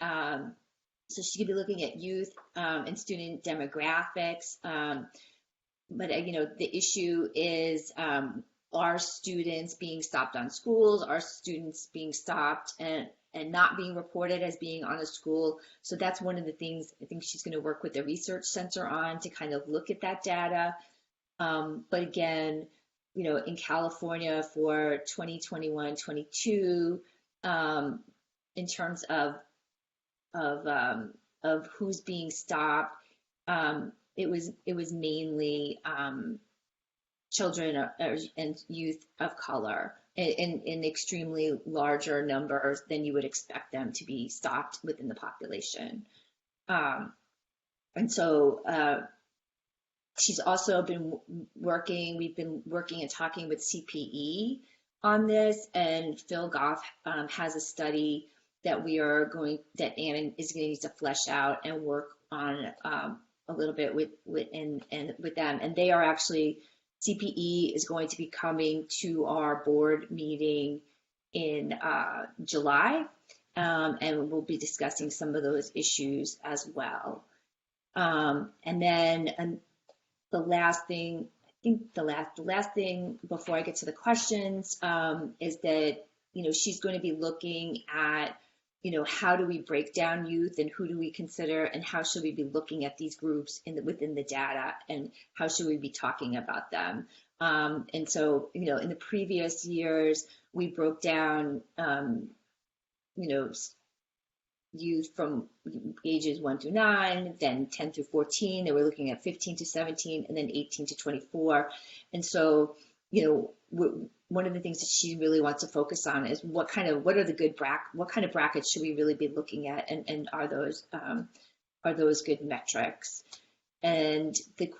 So she could be looking at youth and student demographics. But the issue is, are students being stopped on schools? Are students being stopped and not being reported as being on a school? So that's one of the things I think she's going to work with the research center on, to kind of look at that data. But again, in California for 2021-22, in terms of who's being stopped, it was mainly children and youth of color in extremely larger numbers than you would expect them to be stopped within the population. And so she's also we've been working and talking with CPE on this, and Phil Goff has a study that Anna is going to need to flesh out and work on a little bit with them. And they are actually, CPE is going to be coming to our board meeting in July, and we'll be discussing some of those issues as well. And then the last thing, the last thing before I get to the questions, is that, she's going to be looking at, how do we break down youth, and who do we consider, and how should we be looking at these groups within the data, and how should we be talking about them? And so, in the previous years, we broke down, youth from ages 1 to 9, then 10 through 14, and we're looking at 15 to 17, and then 18 to 24. And so, one of the things that she really wants to focus on is what kind of brackets should we really be looking at, and are those good metrics? And the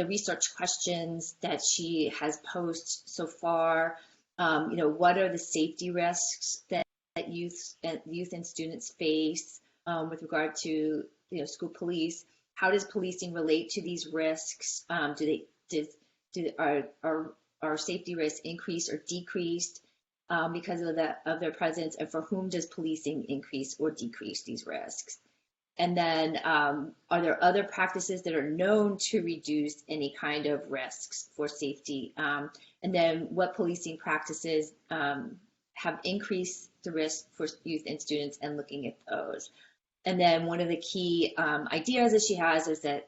research questions that she has posed so far, what are the safety risks that youth and students face with regard to school police? How does policing relate to these risks? Are safety risks increased or decreased because of their presence, and for whom does policing increase or decrease these risks? And then are there other practices that are known to reduce any kind of risks for safety? And then what policing practices have increased the risk for youth and students, and looking at those. And then one of the key ideas that she has is that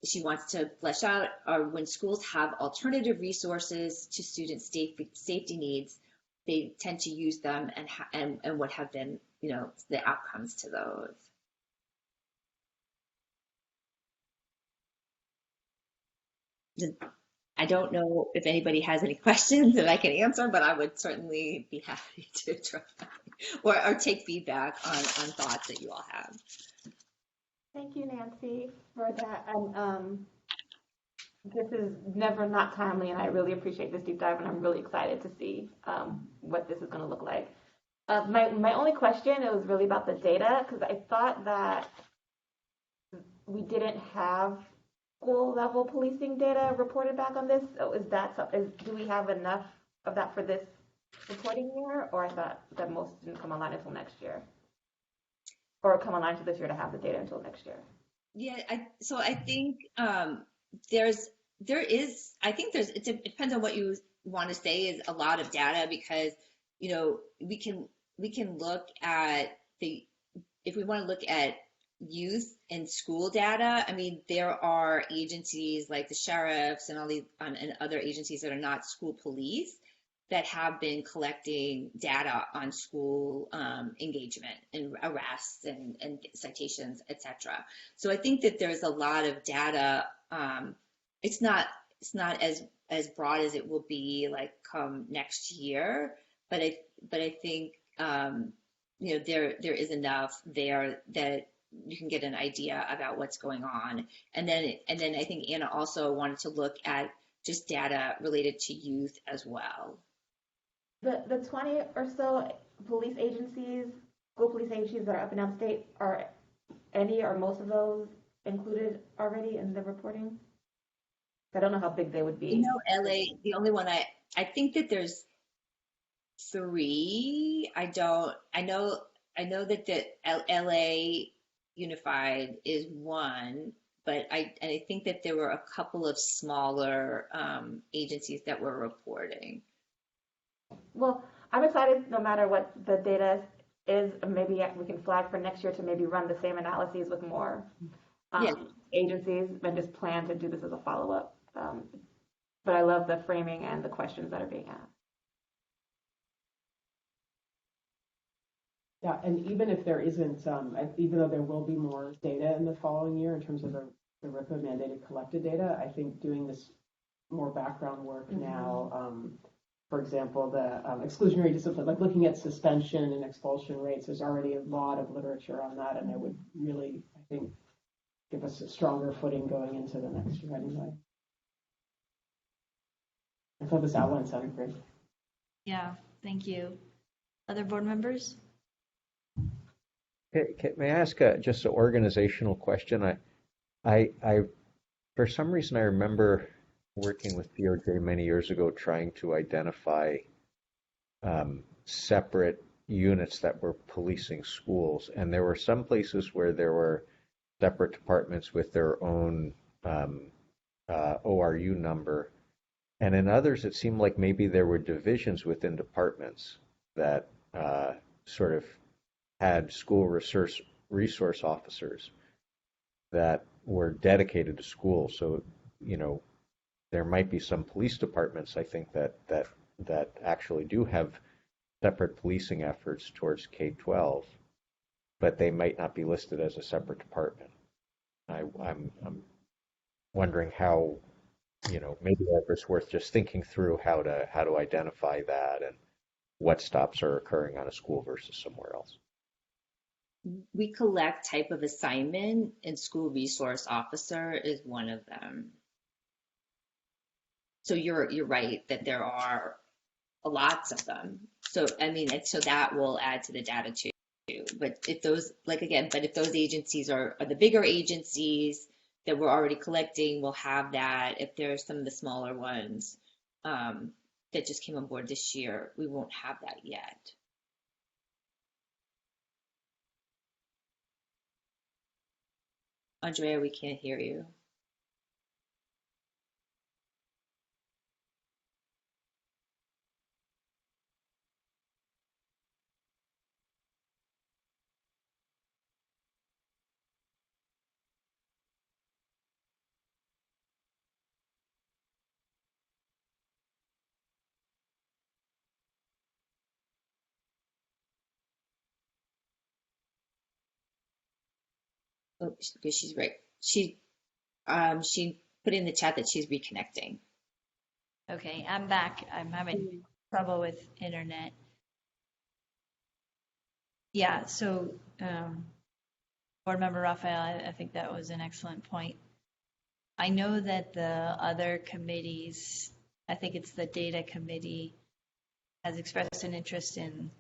she wants to flesh out when schools have alternative resources to students' safety needs, they tend to use them, and what have been the outcomes to those. I don't know if anybody has any questions that I can answer, but I would certainly be happy to try or take feedback on thoughts that you all have. Thank you, Nancy, for that. And this is never not timely, and I really appreciate this deep dive, and I'm really excited to see what this is going to look like. My only question, it was really about the data, because I thought that we didn't have school level policing data reported back on this. So do we have enough of that for this reporting year? Or I thought that most didn't come online until next year? Or come online to this year to have the data until next year? Yeah, so I think it depends on what you want to say is a lot of data because, we can look at if we want to look at youth and school data. I mean, there are agencies like the sheriffs and all these and other agencies that are not school police that have been collecting data on school engagement and arrests and citations, etc. So I think that there's a lot of data. It's not as broad as it will be like come next year, but I think there is enough there that you can get an idea about what's going on. And then I think Anna also wanted to look at just data related to youth as well. The 20 or so police agencies, school police agencies that are up and downstate, are any or most of those included already in the reporting? I don't know how big they would be. LA, the only one I think that there's 3. I know that the LA Unified is one, but I think that there were a couple of smaller agencies that were reporting. Well, I'm excited no matter what the data is. Maybe we can flag for next year to maybe run the same analyses with more agencies and just plan to do this as a follow-up. But I love the framing and the questions that are being asked. Yeah, and even if there isn't, even though there will be more data in the following year in terms of the RIPA mandated collected data, I think doing this more background work now, for example, the exclusionary discipline, like looking at suspension and expulsion rates, there's already a lot of literature on that, and it would really, I think, give us a stronger footing going into the next year anyway. I thought this outline sounded great. Yeah, thank you. Other board members? May I ask just an organizational question? I for some reason I remember working with DOJ many years ago trying to identify separate units that were policing schools, and there were some places where there were separate departments with their own ORU number, and in others it seemed like maybe there were divisions within departments that sort of had school resource officers that were dedicated to school. So, there might be some police departments, I think, that actually do have separate policing efforts towards K-12, but they might not be listed as a separate department. I'm wondering how, maybe it's worth just thinking through how to identify that and what stops are occurring on a school versus somewhere else. We collect type of assignment, and school resource officer is one of them. So you're right that there are lots of them. So so that will add to the data too. But if those if those agencies are the bigger agencies that we're already collecting, we'll have that. If there are some of the smaller ones that just came on board this year, we won't have that yet. Andrea, we can't hear you. Oh, she's right. She put in the chat that she's reconnecting. Okay, I'm back. I'm having trouble with internet. Yeah, so Board Member Raphael, I think that was an excellent point. I know that the other committees, I think it's the data committee, has expressed an interest in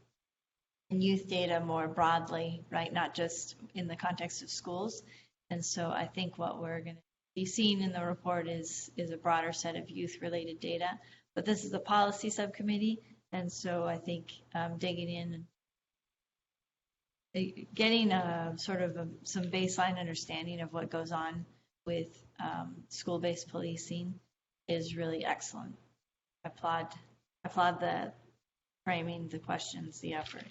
and youth data more broadly, right? Not just in the context of schools. And so I think what we're going to be seeing in the report is a broader set of youth-related data. But this is the policy subcommittee, and so I think digging in and getting some baseline understanding of what goes on with school-based policing is really excellent. I applaud the framing, the questions, the effort.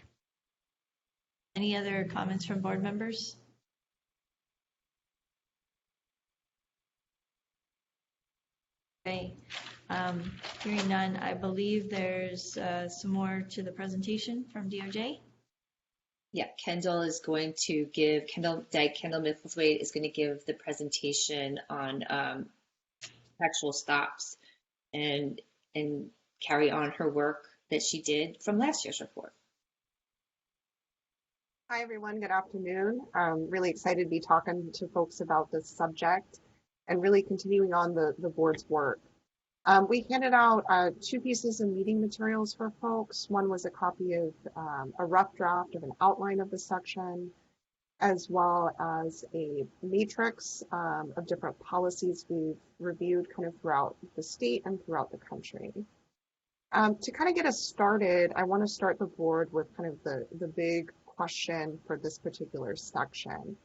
Any other comments from board members? Okay, hearing none, I believe there's some more to the presentation from DOJ. Yeah, Kendall Mithliswaite is going to give the presentation on contextual stops and carry on her work that she did from last year's report. Hi, everyone. Good afternoon. I'm really excited to be talking to folks about this subject and really continuing on the board's work. We handed out 2 pieces of meeting materials for folks. One was a copy of a rough draft of an outline of the section, as well as a matrix of different policies we've reviewed kind of throughout the state and throughout the country. To kind of get us started, I want to start the board with kind of the big question for this particular section.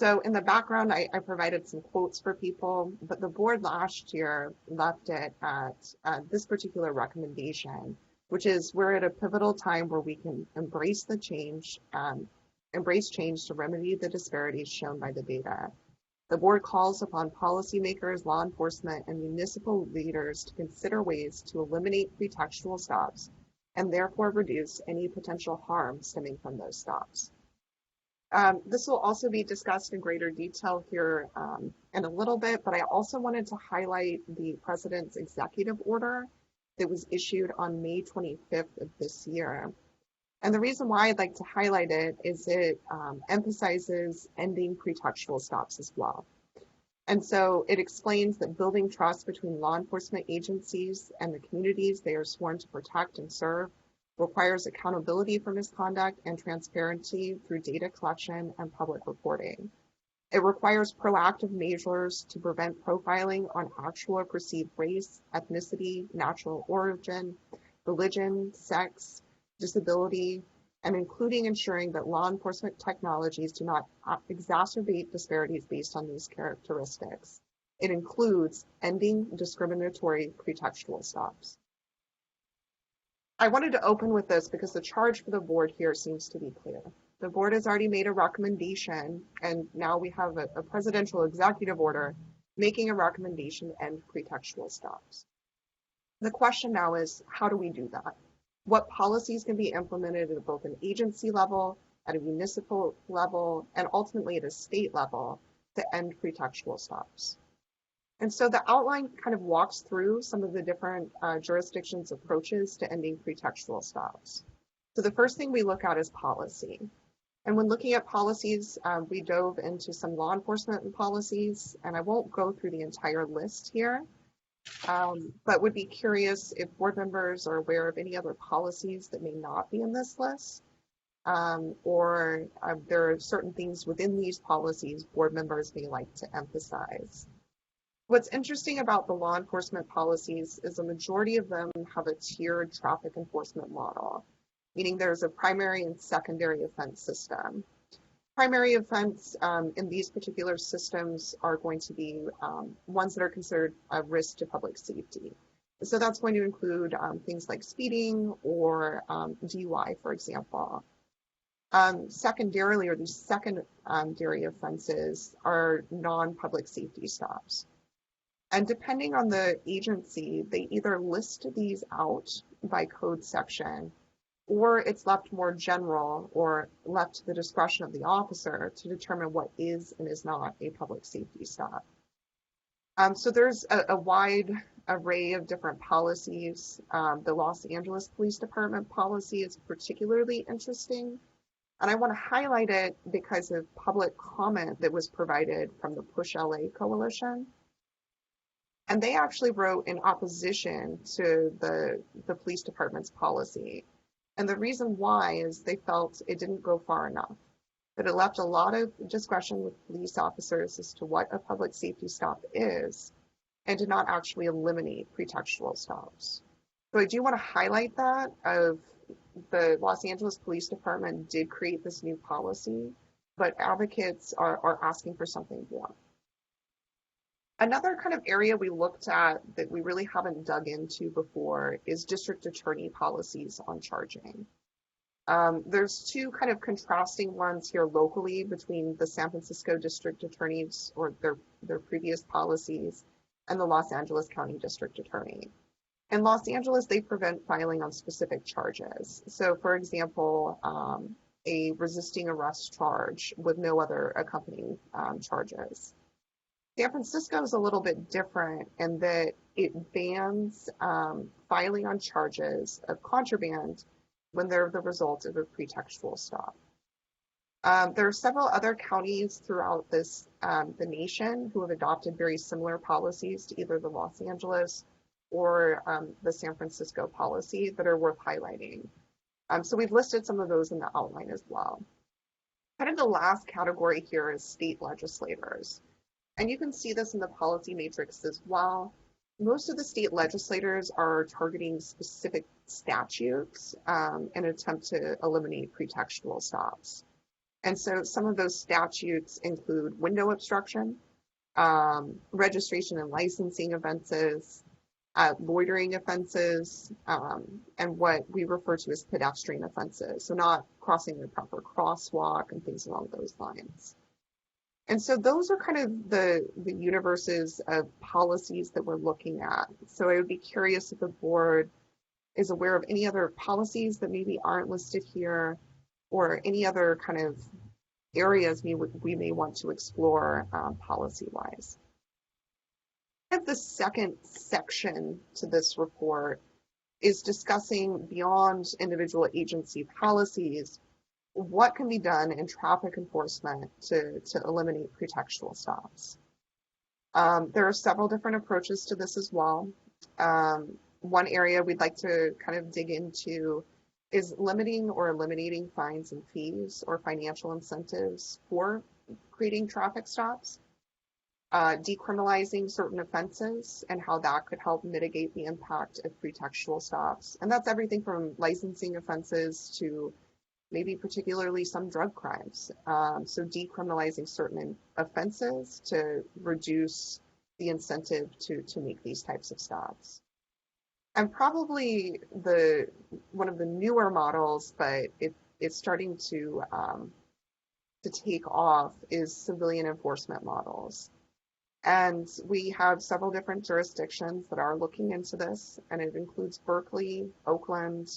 So in the background, I provided some quotes for people, but the board last year left it at this particular recommendation, which is we're at a pivotal time where we can embrace change to remedy the disparities shown by the data. The board calls upon policymakers, law enforcement, and municipal leaders to consider ways to eliminate pretextual stops and therefore reduce any potential harm stemming from those stops. This will also be discussed in greater detail here in a little bit, but I also wanted to highlight the President's executive order that was issued on May 25th of this year. And the reason why I'd like to highlight it is it emphasizes ending pretextual stops as well. And so it explains that building trust between law enforcement agencies and the communities they are sworn to protect and serve requires accountability for misconduct and transparency through data collection and public reporting. It requires proactive measures to prevent profiling on actual or perceived race, ethnicity, natural origin, religion, sex, disability, and including ensuring that law enforcement technologies do not exacerbate disparities based on these characteristics. It includes ending discriminatory pretextual stops. I wanted to open with this because the charge for the board here seems to be clear. The board has already made a recommendation, and now we have a presidential executive order making a recommendation to end pretextual stops. The question now is, how do we do that? What policies can be implemented at both an agency level, at a municipal level, and ultimately at a state level to end pretextual stops? And so the outline kind of walks through some of the different jurisdictions' approaches to ending pretextual stops. So the first thing we look at is policy. And when looking at policies, we dove into some law enforcement policies, and I won't go through the entire list here, but would be curious if board members are aware of any other policies that may not be in this list, or there are certain things within these policies board members may like to emphasize. What's interesting about the law enforcement policies is a majority of them have a tiered traffic enforcement model, meaning there's a primary and secondary offense system. Primary offense in these particular systems are going to be ones that are considered a risk to public safety. So that's going to include things like speeding or DUI, for example. Secondarily, or these secondary offenses are non-public safety stops. And depending on the agency, they either list these out by code section, or it's left more general or left to the discretion of the officer to determine what is and is not a public safety stop. So there's a wide array of different policies. The Los Angeles Police Department policy is particularly interesting. And I want to highlight it because of public comment that was provided from the Push LA Coalition. And they actually wrote in opposition to the police department's policy. And the reason why is they felt it didn't go far enough, that it left a lot of discretion with police officers as to what a public safety stop is, and did not actually eliminate pretextual stops. So I do want to highlight that of the Los Angeles Police Department did create this new policy, but advocates are asking for something more. Another kind of area we looked at that we really haven't dug into before is district attorney policies on charging. There's two kind of contrasting ones here locally between the San Francisco district attorneys or their previous policies and the Los Angeles County District Attorney. In Los Angeles, they prevent filing on specific charges. So for example, a resisting arrest charge with no other accompanying charges. San Francisco is a little bit different in that it bans filing on charges of contraband when they're the result of a pretextual stop. There are several other counties throughout the nation who have adopted very similar policies to either the Los Angeles or the San Francisco policy that are worth highlighting. So we've listed some of those in the outline as well. Kind of the last category here is state legislators. And you can see this in the policy matrix as well. Most of the state legislators are targeting specific statutes in an attempt to eliminate pretextual stops. And so some of those statutes include window obstruction, registration and licensing offenses, loitering offenses, and what we refer to as pedestrian offenses. So not crossing the proper crosswalk and things along those lines. And so those are kind of the universes of policies that we're looking at. So I would be curious if the board is aware of any other policies that maybe aren't listed here, or any other kind of areas we may want to explore policy-wise. The second section to this report is discussing beyond individual agency policies, what can be done in traffic enforcement to eliminate pretextual stops. There are several different approaches to this as well. One area we'd like to kind of dig into is limiting or eliminating fines and fees or financial incentives for creating traffic stops, decriminalizing certain offenses and how that could help mitigate the impact of pretextual stops. And that's everything from licensing offenses to maybe particularly some drug crimes. So decriminalizing certain offenses to reduce the incentive to make these types of stops. And probably one of the newer models, but it's starting to take off, is civilian enforcement models. And we have several different jurisdictions that are looking into this, and it includes Berkeley, Oakland,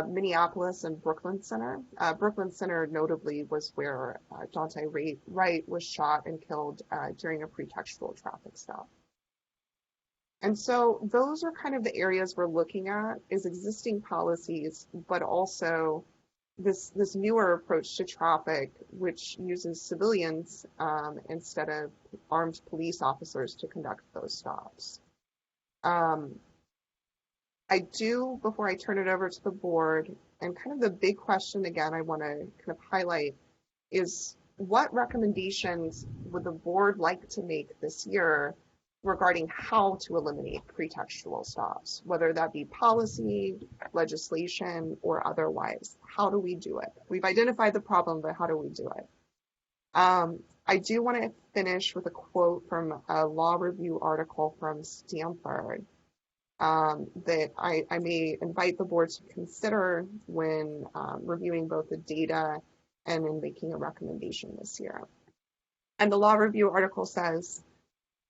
Minneapolis, and Brooklyn Center. Brooklyn Center notably was where Daunte Wright was shot and killed during a pretextual traffic stop. And so those are kind of the areas we're looking at, is existing policies, but also this newer approach to traffic, which uses civilians instead of armed police officers to conduct those stops. I do, before I turn it over to the board, and kind of the big question again I want to kind of highlight is, what recommendations would the board like to make this year regarding how to eliminate pretextual stops, whether that be policy, legislation, or otherwise? How do we do it? We've identified the problem, but how do we do it? I do want to finish with a quote from a law review article from Stanford that I may invite the board to consider when reviewing both the data and in making a recommendation this year. And the law review article says,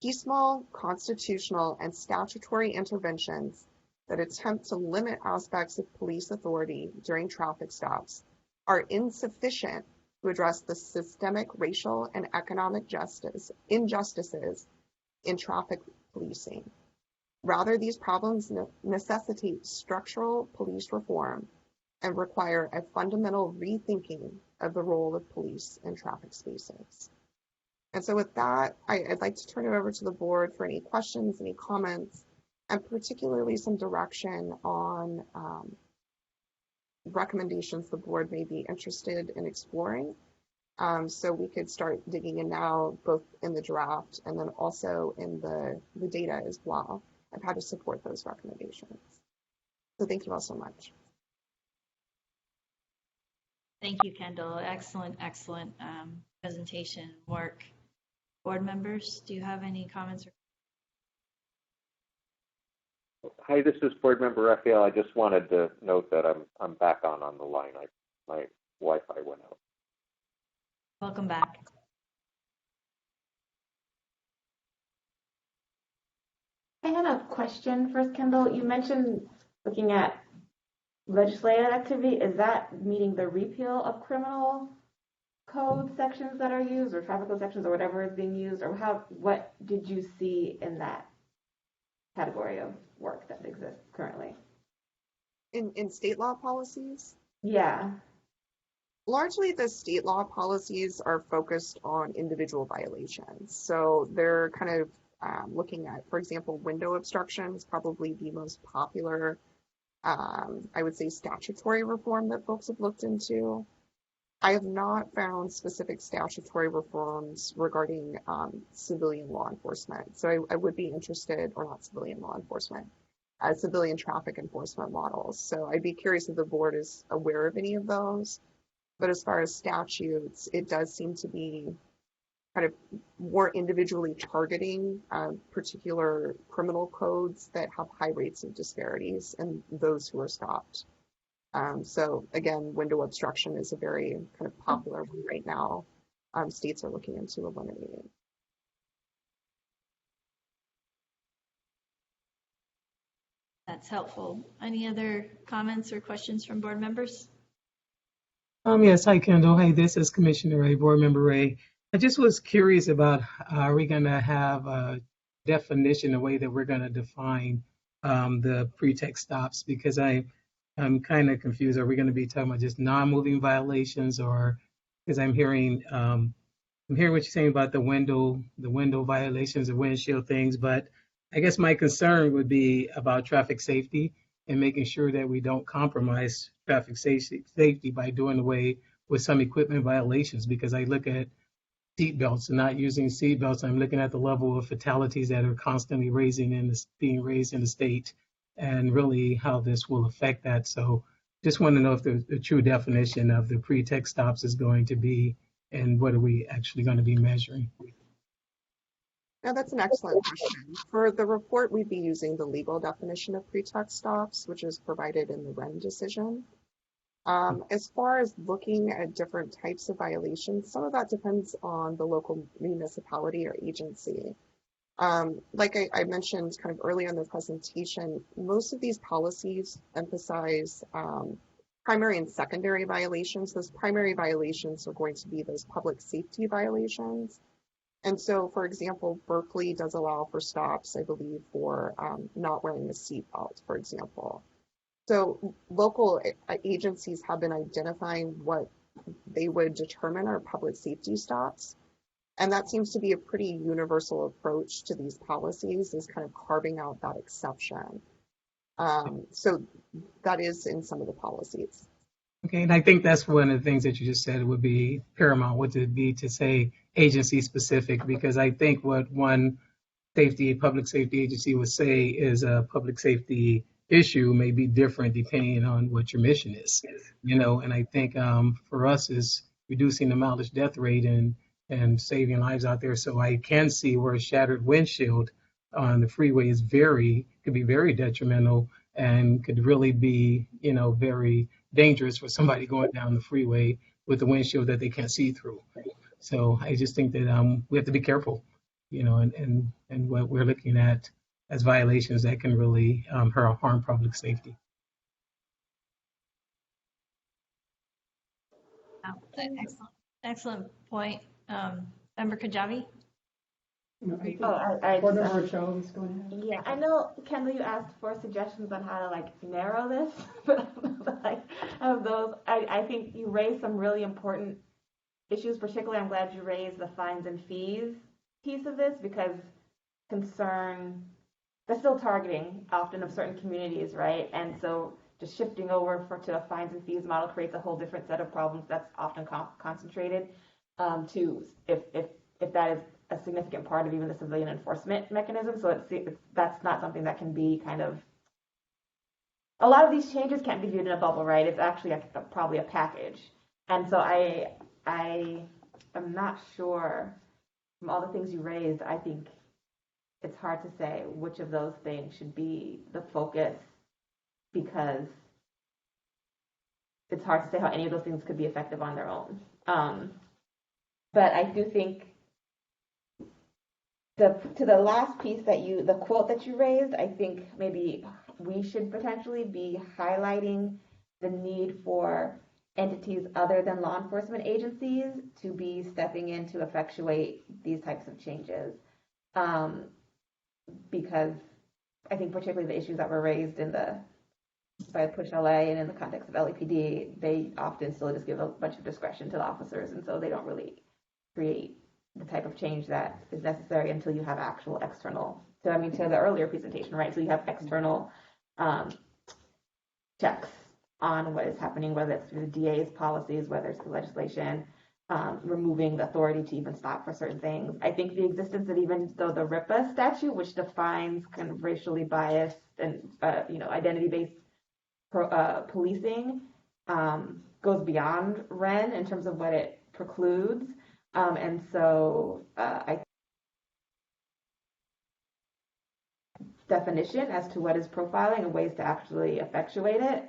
piecemeal, constitutional, and statutory interventions that attempt to limit aspects of police authority during traffic stops are insufficient to address the systemic racial and economic injustices in traffic policing. Rather, these problems necessitate structural police reform and require a fundamental rethinking of the role of police in traffic spaces. And so with that, I'd like to turn it over to the board for any questions, any comments, and particularly some direction on recommendations the board may be interested in exploring. So we could start digging in now, both in the draft and then also in the data as well, of how to support those recommendations. So thank you all so much. Thank you, Kendall. Excellent, excellent presentation work. Board members, do you have any comments? Hi, this is Board Member Raphael. I just wanted to note that I'm back on the line. My Wi-Fi went out. Welcome back. I had a question first, Kendall. You mentioned looking at legislative activity. Is that meaning the repeal of criminal code sections that are used, or traffic code sections, or whatever is being used, or what did you see in that category of work that exists currently? In state law policies? Yeah. Largely, the state law policies are focused on individual violations. So they're kind of looking at, for example, window obstruction is probably the most popular, I would say, statutory reform that folks have looked into. I have not found specific statutory reforms regarding civilian law enforcement. So I would be interested, or not civilian law enforcement, civilian traffic enforcement models. So I'd be curious if the board is aware of any of those. But as far as statutes, it does seem to be kind of more individually targeting particular criminal codes that have high rates of disparities and those who are stopped. So again, window obstruction is a very kind of popular one right now. States are looking into eliminating. That's helpful. Any other comments or questions from board members? Yes, hi, Kendall. Hey, this is Commissioner Ray, Board Member Ray. I just was curious about, are we going to have a definition, a way that we're going to define the pretext stops? Because I'm kind of confused. Are we going to be talking about just non-moving violations, or because I'm hearing what you're saying about the window violations, the windshield things, but I guess my concern would be about traffic safety and making sure that we don't compromise traffic safety by doing away with some equipment violations. Because I look at seat belts and not using seat belts, I'm looking at the level of fatalities that are constantly being raised in the state, and really how this will affect that. So just want to know if the true definition of the pretext stops is going to be, and what are we actually going to be measuring? Now, that's an excellent question. For the report, we'd be using the legal definition of pretext stops, which is provided in the Wren decision. As far as looking at different types of violations, some of that depends on the local municipality or agency. Like I mentioned kind of earlier in the presentation, most of these policies emphasize primary and secondary violations. Those primary violations are going to be those public safety violations. And so, for example, Berkeley does allow for stops, I believe, for not wearing a seatbelt, for example. So local agencies have been identifying what they would determine are public safety stops. And that seems to be a pretty universal approach to these policies, is kind of carving out that exception. So that is in some of the policies. Okay, and I think that's one of the things that you just said would be paramount, would it be to say agency specific, because I think what one public safety agency would say is a public safety issue may be different depending on what your mission is, and I think for us is reducing the mileage death rate and saving lives out there. So I can see where a shattered windshield on the freeway could be very detrimental and could really be, very dangerous for somebody going down the freeway with a windshield that they can't see through. So I just think that we have to be careful, and what we're looking at as violations that can really harm public safety. Excellent point. Member Kajabi? Board Member Cho is going ahead. Yeah, I know, Kendall, you asked for suggestions on how to narrow this, but of those, I think you raised some really important issues. Particularly, I'm glad you raised the fines and fees piece of this, because they're still targeting often of certain communities, right? And so just shifting over to a fines and fees model creates a whole different set of problems that's often concentrated to if that is a significant part of even the civilian enforcement mechanism. So that's not something that can be kind of, a lot of these changes can't be viewed in a bubble, right? It's actually probably a package. And so I am not sure, from all the things you raised, I think it's hard to say which of those things should be the focus, because it's hard to say how any of those things could be effective on their own. But I do think to the last piece the quote that you raised, I think maybe we should potentially be highlighting the need for entities other than law enforcement agencies to be stepping in to effectuate these types of changes. Because I think particularly the issues that were raised by Push LA and in the context of LAPD, they often still just give a bunch of discretion to the officers, and so they don't really create the type of change that is necessary until you have actual external, to the earlier presentation, right? So you have external checks on what is happening, whether it's through the DA's policies, whether it's through legislation, removing the authority to even stop for certain things. I think the existence of even though the RIPA statute, which defines kind of racially biased and identity-based policing, goes beyond REN in terms of what it precludes. And so definition as to what is profiling and ways to actually effectuate it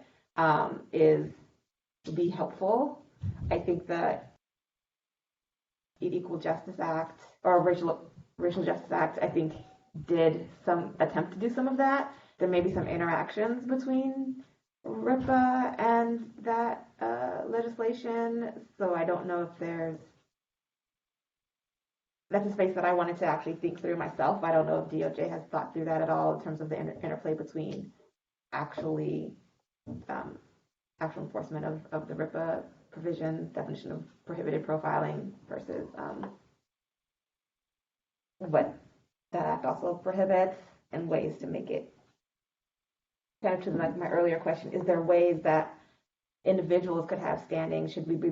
would be helpful. I think that the Equal Justice Act or Racial Justice Act, I think, did some attempt to do some of that. There may be some interactions between RIPA and that legislation, so I don't know if that's a space that I wanted to actually think through myself. I don't know if DOJ has thought through that at all in terms of the interplay between actual enforcement of the RIPA provision, definition of prohibited profiling versus what that act also prohibits, and ways to make it, kind of to my earlier question, is there ways that individuals could have standing? Should we be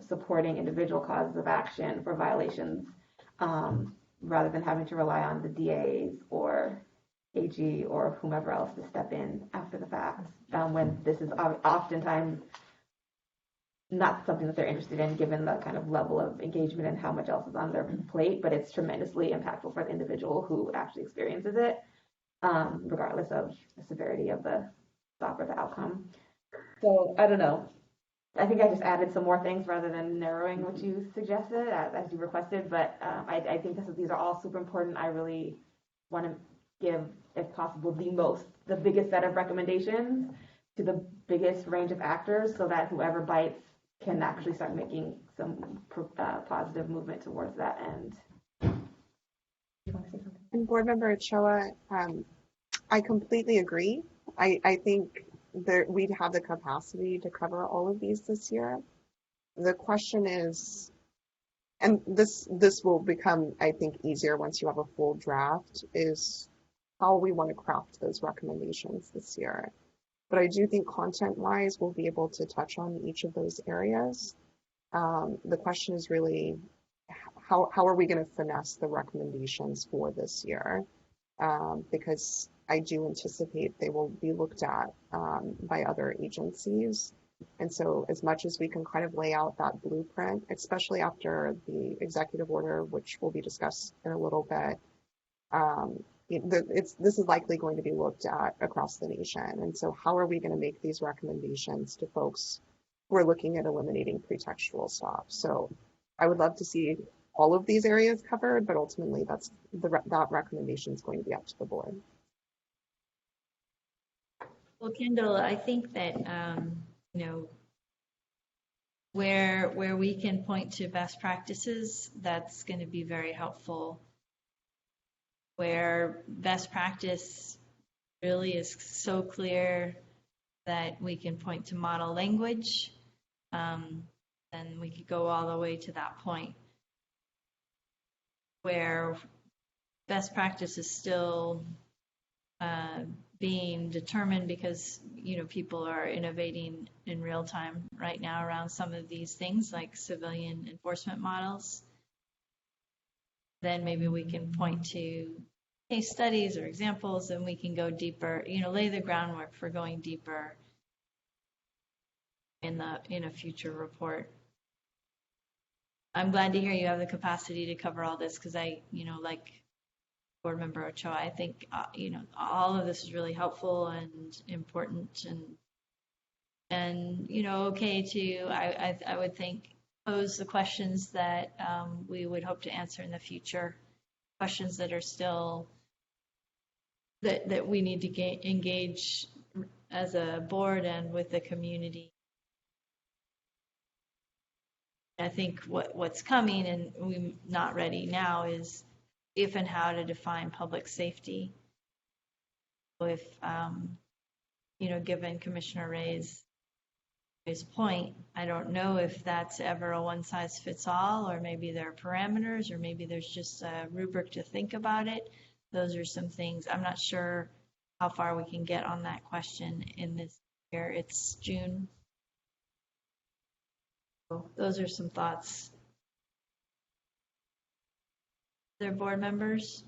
supporting individual causes of action for violations rather than having to rely on the DAs or AG or whomever else to step in after the fact, when this is oftentimes not something that they're interested in given the kind of level of engagement and how much else is on their plate, but it's tremendously impactful for the individual who actually experiences it, regardless of the severity of the stop or the outcome. So I don't know. I think I just added some more things rather than narrowing what you suggested as you requested, but I think these are all super important. I really want to give, if possible, the biggest set of recommendations to the biggest range of actors so that whoever bites can actually start making some positive movement towards that end. You want to say something? And Board Member Ochoa, I completely agree. I think that we'd have the capacity to cover all of these this year. The question is, and this will become, I think, easier once you have a full draft, is how we want to craft those recommendations this year. But I do think content-wise, we'll be able to touch on each of those areas. The question is really, how are we going to finesse the recommendations for this year? Because I do anticipate they will be looked at by other agencies. And so as much as we can kind of lay out that blueprint, especially after the executive order, which will be discussed in a little bit, this is likely going to be looked at across the nation. And so how are we going to make these recommendations to folks who are looking at eliminating pretextual stops? So I would love to see all of these areas covered, but ultimately that recommendation is going to be up to the board. Well, Kendall, I think that where we can point to best practices, that's going to be very helpful. Where best practice really is so clear that we can point to model language, then we could go all the way to that point. Where best practice is still being determined because, people are innovating in real time right now around some of these things like civilian enforcement models. Then maybe we can point to case studies or examples and we can go deeper, lay the groundwork for going deeper in a future report. I'm glad to hear you have the capacity to cover all this because I, like Board Member Ochoa, I think, all of this is really helpful and important and okay to, I would think, pose the questions that we would hope to answer in the future, questions that are still, that we need to engage as a board and with the community. I think what's coming, and we're not ready now, is if and how to define public safety. With, given Commissioner Ray's point, I don't know if that's ever a one-size-fits-all, or maybe there are parameters, or maybe there's just a rubric to think about it. Those are some things. I'm not sure how far we can get on that question in this year. It's June. So those are some thoughts. Other board members?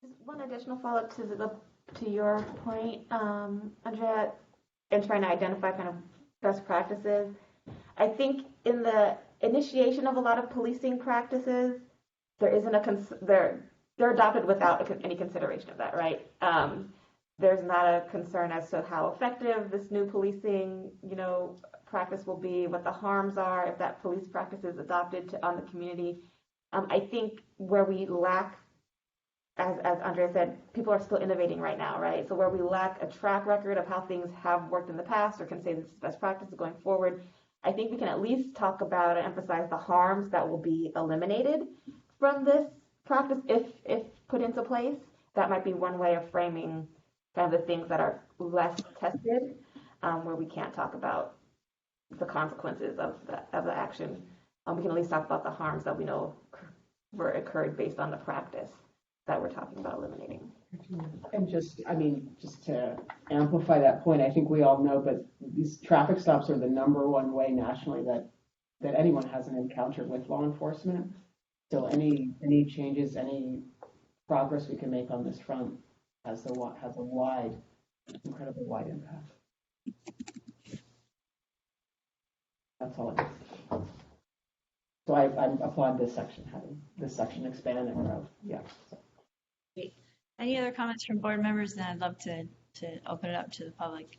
Just one additional follow-up to your point, Andrea, in trying to identify kind of best practices. I think in the initiation of a lot of policing practices, there isn't they're adopted without any consideration of that, right? There's not a concern as to how effective this new policing, practice will be, what the harms are if that police practice is adopted on the community. I think where we lack, as Andrea said, people are still innovating right now, right? So where we lack a track record of how things have worked in the past or can say this is best practice going forward, I think we can at least talk about and emphasize the harms that will be eliminated from this practice if put into place. That might be one way of framing kind of the things that are less tested, where we can't talk about the consequences of the action. We can at least talk about the harms that we know were occurred based on the practice that we're talking about eliminating. And just to amplify that point, I think we all know, but these traffic stops are the #1 way nationally that anyone has an encounter with law enforcement. So any changes, any progress we can make on this front has a wide, incredibly wide impact. That's all it is. So I applaud this section, having this section expand and grow. Yeah. So. Great. Any other comments from board members? Then I'd love to open it up to the public.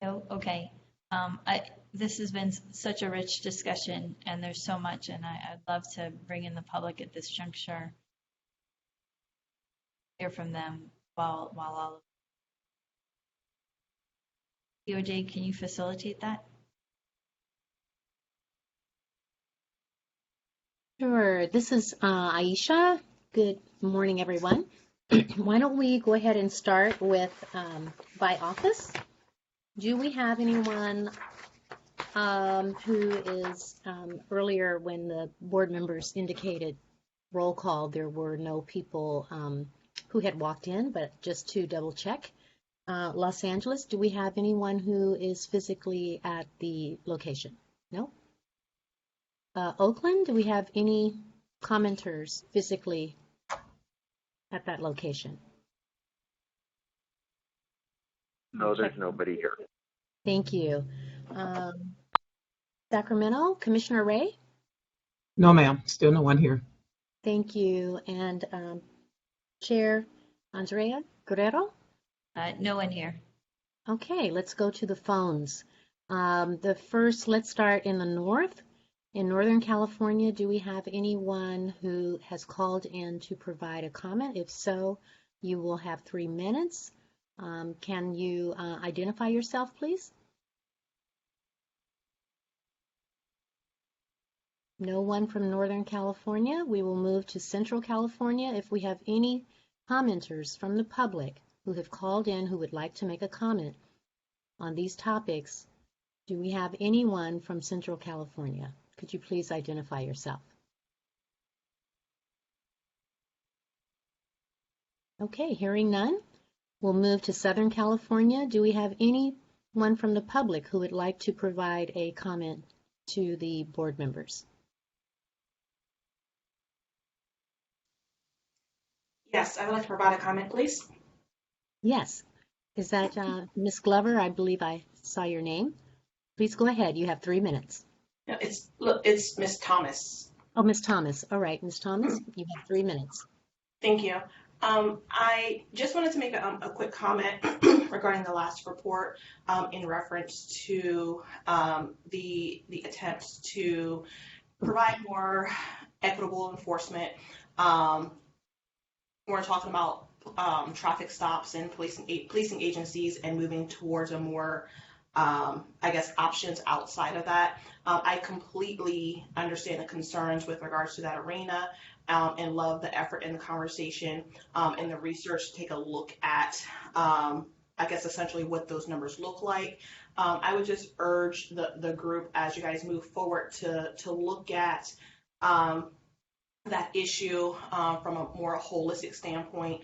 No? Okay. This has been such a rich discussion, and there's so much, and I'd love to bring in the public at this juncture, hear from them while all of DOJ, can you facilitate that? Sure. This is Aisha. Good morning, everyone. Why don't we go ahead and start with by office? Do we have anyone who is earlier when the board members indicated roll call, there were no people who had walked in, but just to double check. Los Angeles, do we have anyone who is physically at the location? No? Oakland, do we have any commenters physically at that location? No, there's nobody here. Thank you. Sacramento, Commissioner Ray? No, ma'am. Still no one here. Thank you. And Chair Andrea Guerrero? No one here. Okay, let's go to the phones. Let's start in the north. In Northern California, do we have anyone who has called in to provide a comment? If so, you will have 3 minutes. Can you identify yourself, please? No one from Northern California. We will move to Central California. If we have any commenters from the public who have called in who would like to make a comment on these topics, do we have anyone from Central California? Could you please identify yourself? Okay, hearing none, we'll move to Southern California. Do we have anyone from the public who would like to provide a comment to the board members? Yes, I would like to provide a comment, please. Yes. Is that Ms. Glover? I believe I saw your name. Please go ahead. You have 3 minutes. No, it's Miss Thomas. Oh, Ms. Thomas. All right, Ms. Thomas, you have 3 minutes. Thank you. I just wanted to make a quick comment regarding the last report in reference to the attempts to provide more equitable enforcement. We're talking about traffic stops and policing agencies and moving towards a more, I guess, options outside of that. I completely understand the concerns with regards to that arena and love the effort and the conversation and the research to take a look at, I guess, essentially what those numbers look like. I would just urge the group as you guys move forward to look at that issue from a more holistic standpoint.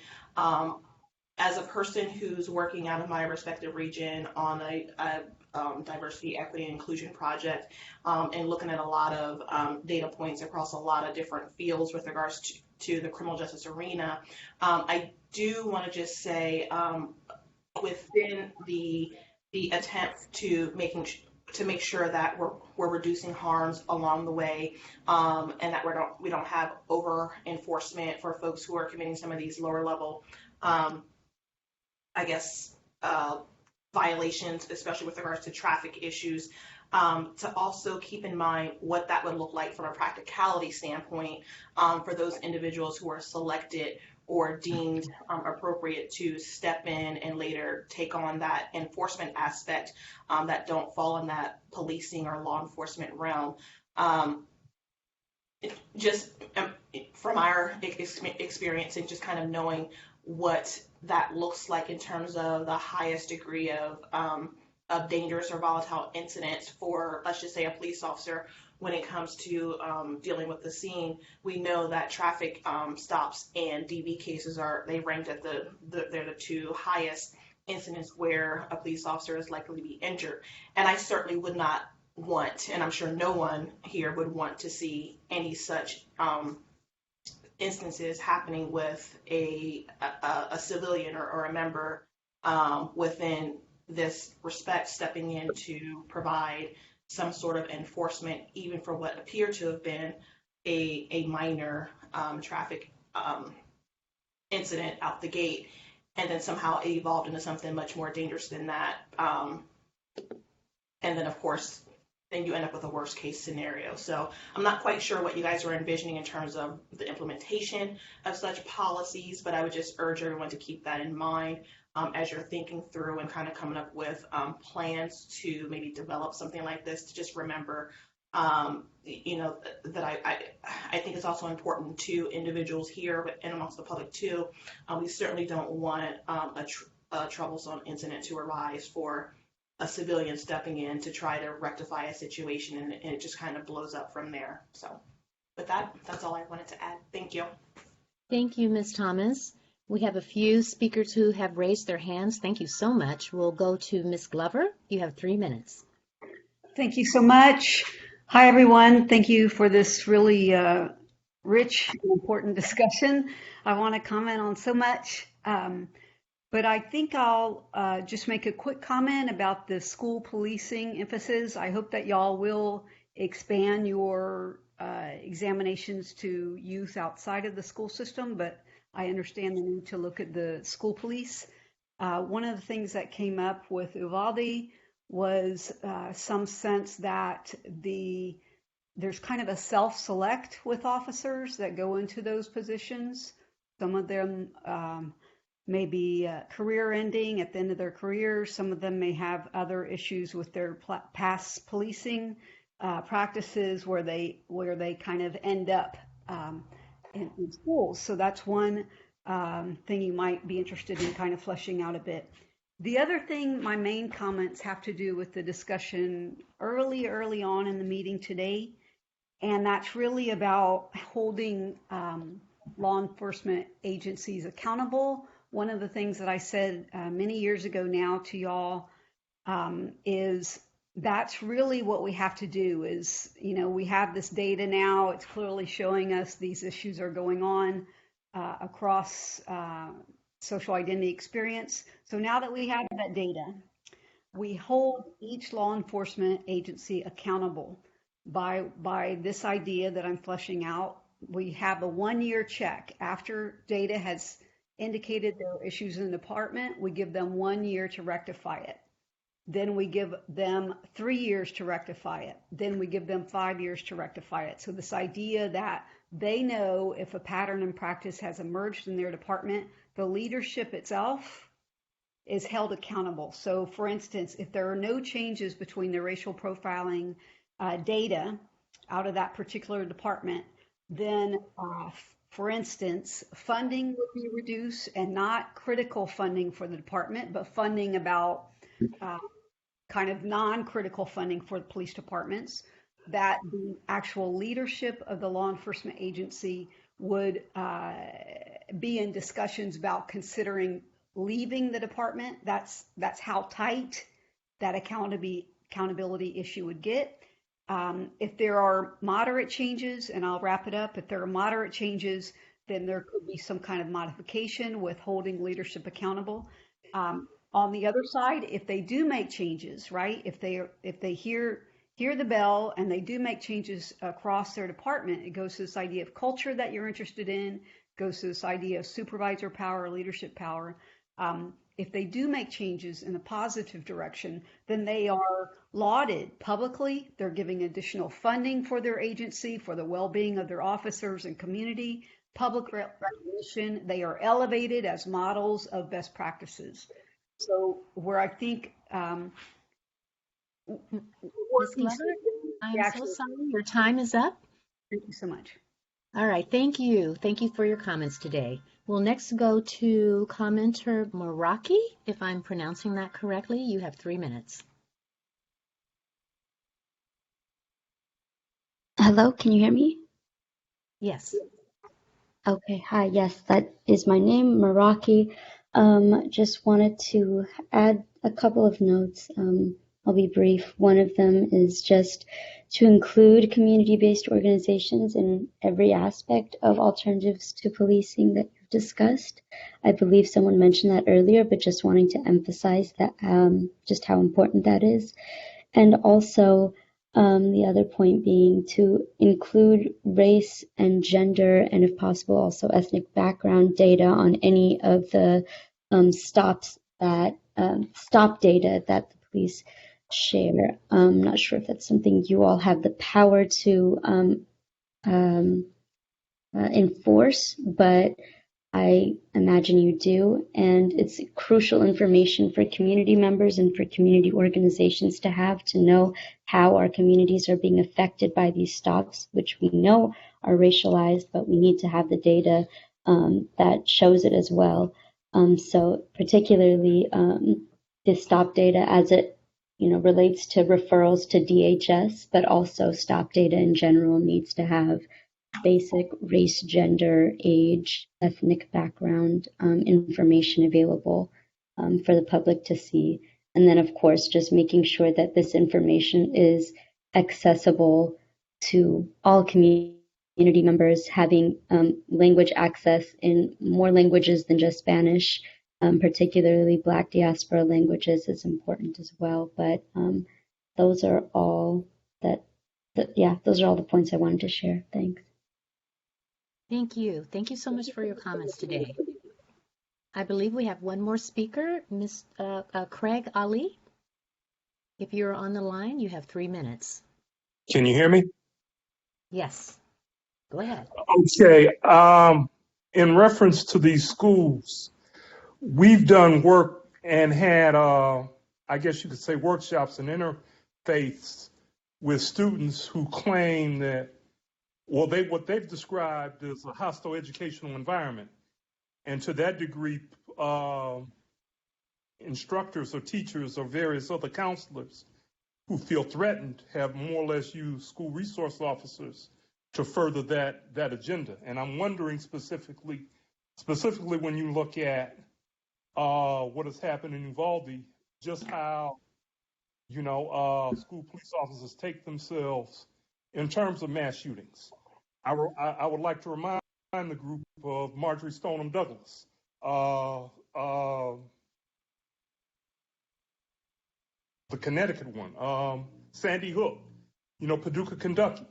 As a person who's working out of my respective region on a diversity, equity, and inclusion project, and looking at a lot of data points across a lot of different fields with regards to the criminal justice arena, I do want to just say within the attempt to make sure that we're reducing harms along the way, and that we don't have over enforcement for folks who are committing some of these lower level, I guess, violations, especially with regards to traffic issues. To also keep in mind what that would look like from a practicality standpoint for those individuals who are selected or deemed appropriate to step in and later take on that enforcement aspect that don't fall in that policing or law enforcement realm. Just from our experience and just kind of knowing what that looks like in terms of the highest degree of dangerous or volatile incidents for, let's just say, a police officer when it comes to dealing with the scene. We know that traffic stops and DV cases they ranked at they're the 2 highest incidents where a police officer is likely to be injured. And I certainly would not want, and I'm sure no one here would want to see any such instances happening with a civilian or a member within this respect, stepping in to provide some sort of enforcement, even for what appeared to have been a minor traffic incident out the gate, and then somehow it evolved into something much more dangerous than that. And then, of course, then you end up with a worst case scenario. So I'm not quite sure what you guys are envisioning in terms of the implementation of such policies, but I would just urge everyone to keep that in mind as you're thinking through and kind of coming up with plans to maybe develop something like this. To just remember, that I think it's also important to individuals here and amongst the public too. We certainly don't want a troublesome incident to arise for a civilian stepping in to try to rectify a situation, and it just kind of blows up from there. So with that, that's all I wanted to add. Thank you. Thank you, Ms. Thomas. We have a few speakers who have raised their hands. Thank you so much. We'll go to Ms. Glover. You have 3 minutes. Thank you so much. Hi, everyone. Thank you for this really rich and important discussion. I want to comment on so much, but I think I'll just make a quick comment about the school policing emphasis. I hope that y'all will expand your examinations to youth outside of the school system, but I understand the need to look at the school police. One of the things that came up with Uvalde was some sense that there's kind of a self-select with officers that go into those positions. Some of them may be career ending at the end of their career. Some of them may have other issues with their past policing practices where they kind of end up in schools. So that's one thing you might be interested in kind of fleshing out a bit. The other thing, my main comments have to do with the discussion early on in the meeting today, and that's really about holding law enforcement agencies accountable. One of the things that I said many years ago now to y'all is that's really what we have to do is, we have this data now. It's clearly showing us these issues are going on across social identity experience. So now that we have that data, we hold each law enforcement agency accountable by this idea that I'm fleshing out. We have a 1-year check. After data has indicated there are issues in the department, we give them 1 year to rectify it. Then we give them 3 years to rectify it. Then we give them 5 years to rectify it. So this idea that they know if a pattern and practice has emerged in their department, the leadership itself is held accountable. So for instance, if there are no changes between the racial profiling data out of that particular department, then for instance, funding would be reduced, and not critical funding for the department, but funding about kind of non-critical funding for the police departments, that the actual leadership of the law enforcement agency would be in discussions about considering leaving the department. That's how tight that accountability issue would get. If there are moderate changes, and I'll wrap it up, if there are moderate changes, then there could be some kind of modification with holding leadership accountable. On the other side, if they do make changes, right? If they hear the bell and they do make changes across their department, it goes to this idea of culture that you're interested in, goes to this idea of supervisor power, leadership power. If they do make changes in a positive direction, then they are lauded publicly. They're giving additional funding for their agency, for the well-being of their officers and community, public recognition. They are elevated as models of best practices. So where I think Ms. Glover, I'm so sorry, your time is up. Thank you so much. All right, thank you. Thank you for your comments today. We'll next go to commenter Meraki. If I'm pronouncing that correctly, you have 3 minutes. Hello, can you hear me? Yes. Okay, hi, yes, that is my name, Meraki. Just wanted to add a couple of notes. I'll be brief. One of them is just to include community-based organizations in every aspect of alternatives to policing that you've discussed. I believe someone mentioned that earlier, but just wanting to emphasize that just how important that is. And also the other point being to include race and gender, and if possible also ethnic background data on any of the stop data that the police share. I'm not sure if that's something you all have the power to enforce, but I imagine you do, and it's crucial information for community members and for community organizations to have, to know how our communities are being affected by these stops, which we know are racialized, but we need to have the data that shows it as well. So particularly the stop data as it relates to referrals to DHS, but also stop data in general needs to have basic race, gender, age, ethnic background information available for the public to see. And then, of course, just making sure that this information is accessible to all community members, having language access in more languages than just Spanish, particularly Black diaspora languages is important as well. But those are all those are all the points I wanted to share. Thanks. Thank you. Thank you so much for your comments today. I believe we have one more speaker, Ms. Craig Ali. If you're on the line, you have 3 minutes. Can you hear me? Yes. Go ahead. Okay. In reference to these schools, we've done work and had, I guess you could say, workshops and interfaiths with students who claim that, well, what they've described as a hostile educational environment. And to that degree, instructors or teachers or various other counselors who feel threatened have more or less used school resource officers to further that agenda. And I'm wondering specifically when you look at what has happened in Uvalde, just how, school police officers take themselves in terms of mass shootings. I would like to remind the group of Marjorie Stoneman Douglas, the Connecticut one, Sandy Hook, Paducah, Kentucky.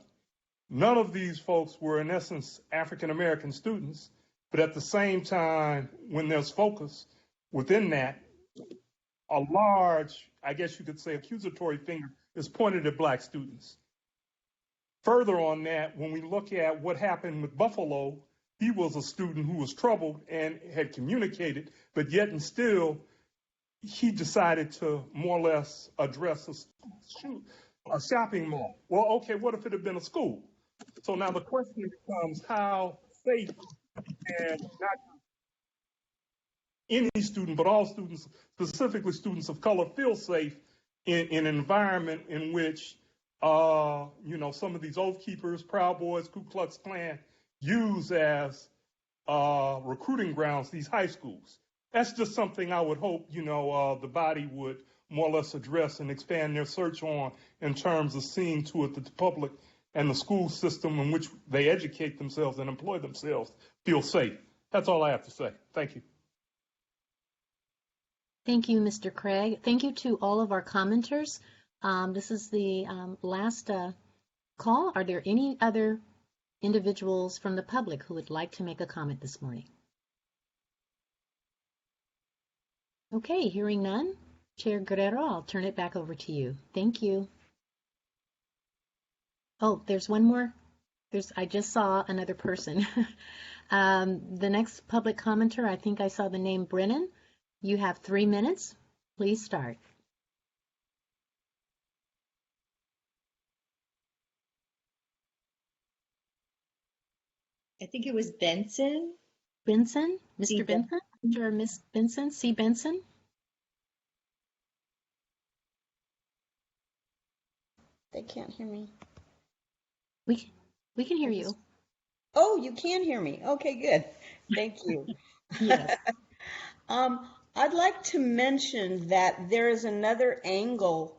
None of these folks were, in essence, African-American students, but at the same time, when there's focus within that, a large, I guess you could say, accusatory finger is pointed at Black students. Further on that, when we look at what happened with Buffalo, he was a student who was troubled and had communicated, but yet and still, he decided to more or less address a shopping mall. Well, okay, what if it had been a school? So now the question becomes how safe and not any student, but all students, specifically students of color, feel safe in an environment in which, some of these Oath Keepers, Proud Boys, Ku Klux Klan use as recruiting grounds these high schools. That's just something I would hope, the body would more or less address and expand their search on in terms of seeing to it that the public and the school system in which they educate themselves and employ themselves feel safe. That's all I have to say. Thank you. Thank you, Mr. Craig. Thank you to all of our commenters. This is the last call. Are there any other individuals from the public who would like to make a comment this morning? Okay, hearing none. Chair Guerrero, I'll turn it back over to you. Thank you. Oh, there's one more. I just saw another person. The next public commenter, I think I saw the name Brennan. You have 3 minutes. Please start. I think it was Benson. Benson? Mr. Benson? Or Miss Benson? C. Benson? They can't hear me. We can hear you. Oh, you can hear me. Okay, good. Thank you. Yes. I'd like to mention that there is another angle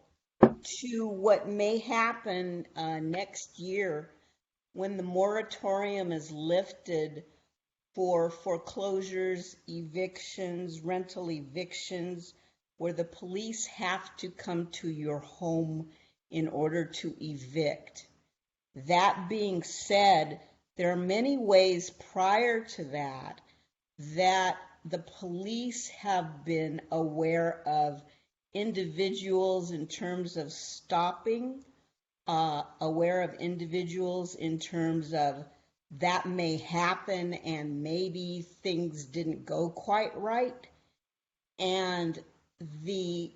to what may happen next year when the moratorium is lifted for foreclosures, evictions, rental evictions, where the police have to come to your home in order to evict. That being said, there are many ways prior to that the police have been aware of individuals in terms of stopping, aware of individuals in terms of that may happen and maybe things didn't go quite right. And the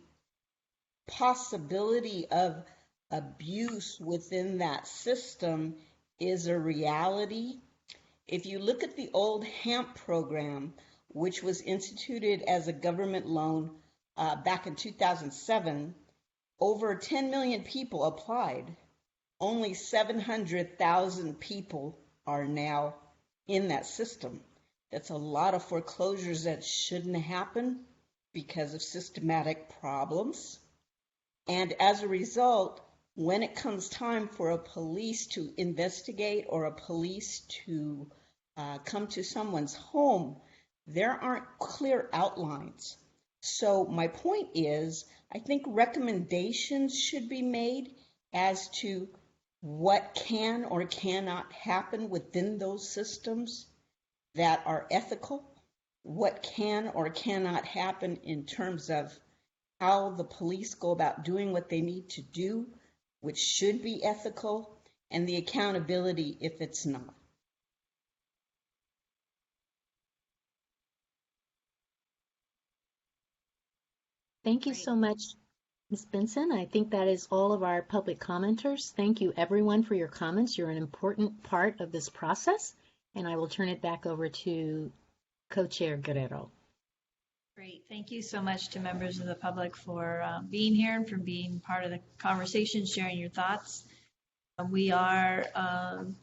possibility of abuse within that system is a reality. If you look at the old HAMP program, which was instituted as a government loan back in 2007, over 10 million people applied. Only 700,000 people are now in that system. That's a lot of foreclosures that shouldn't happen because of systematic problems. And as a result, when it comes time for a police to investigate or a police to come to someone's home, there aren't clear outlines. So my point is, I think recommendations should be made as to what can or cannot happen within those systems that are ethical, what can or cannot happen in terms of how the police go about doing what they need to do, which should be ethical, and the accountability if it's not. Thank you so much, Ms. Benson. I think that is all of our public commenters. Thank you everyone for your comments. You're an important part of this process, and I will turn it back over to Co-Chair Guerrero. Great. Thank you so much to members of the public for being here and for being part of the conversation, sharing your thoughts. We are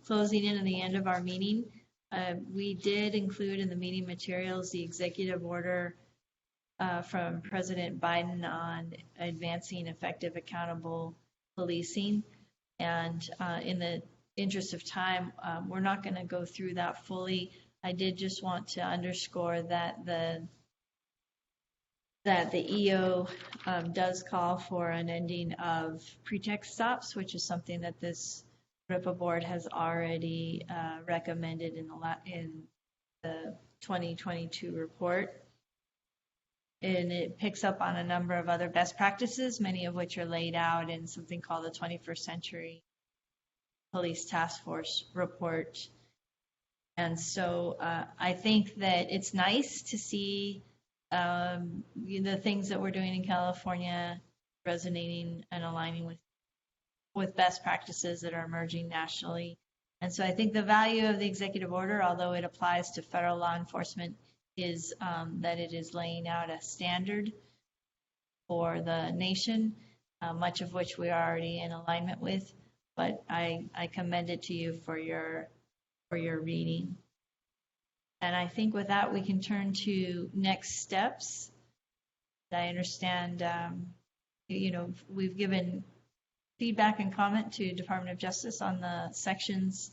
closing in on the end of our meeting. We did include in the meeting materials the executive order from President Biden on advancing effective, accountable policing. And in the interest of time, we're not going to go through that fully. I did just want to underscore that the EO does call for an ending of pretext stops, which is something that this RIPA board has already recommended in the 2022 report. And it picks up on a number of other best practices, many of which are laid out in something called the 21st Century Police Task Force report. And so I think that it's nice to see the things that we're doing in California resonating and aligning with best practices that are emerging nationally. And so I think the value of the executive order, although it applies to federal law enforcement, is that it is laying out a standard for the nation, much of which we are already in alignment with. But I commend it to you for your reading. And I think with that, we can turn to next steps. I understand, we've given feedback and comment to Department of Justice on the sections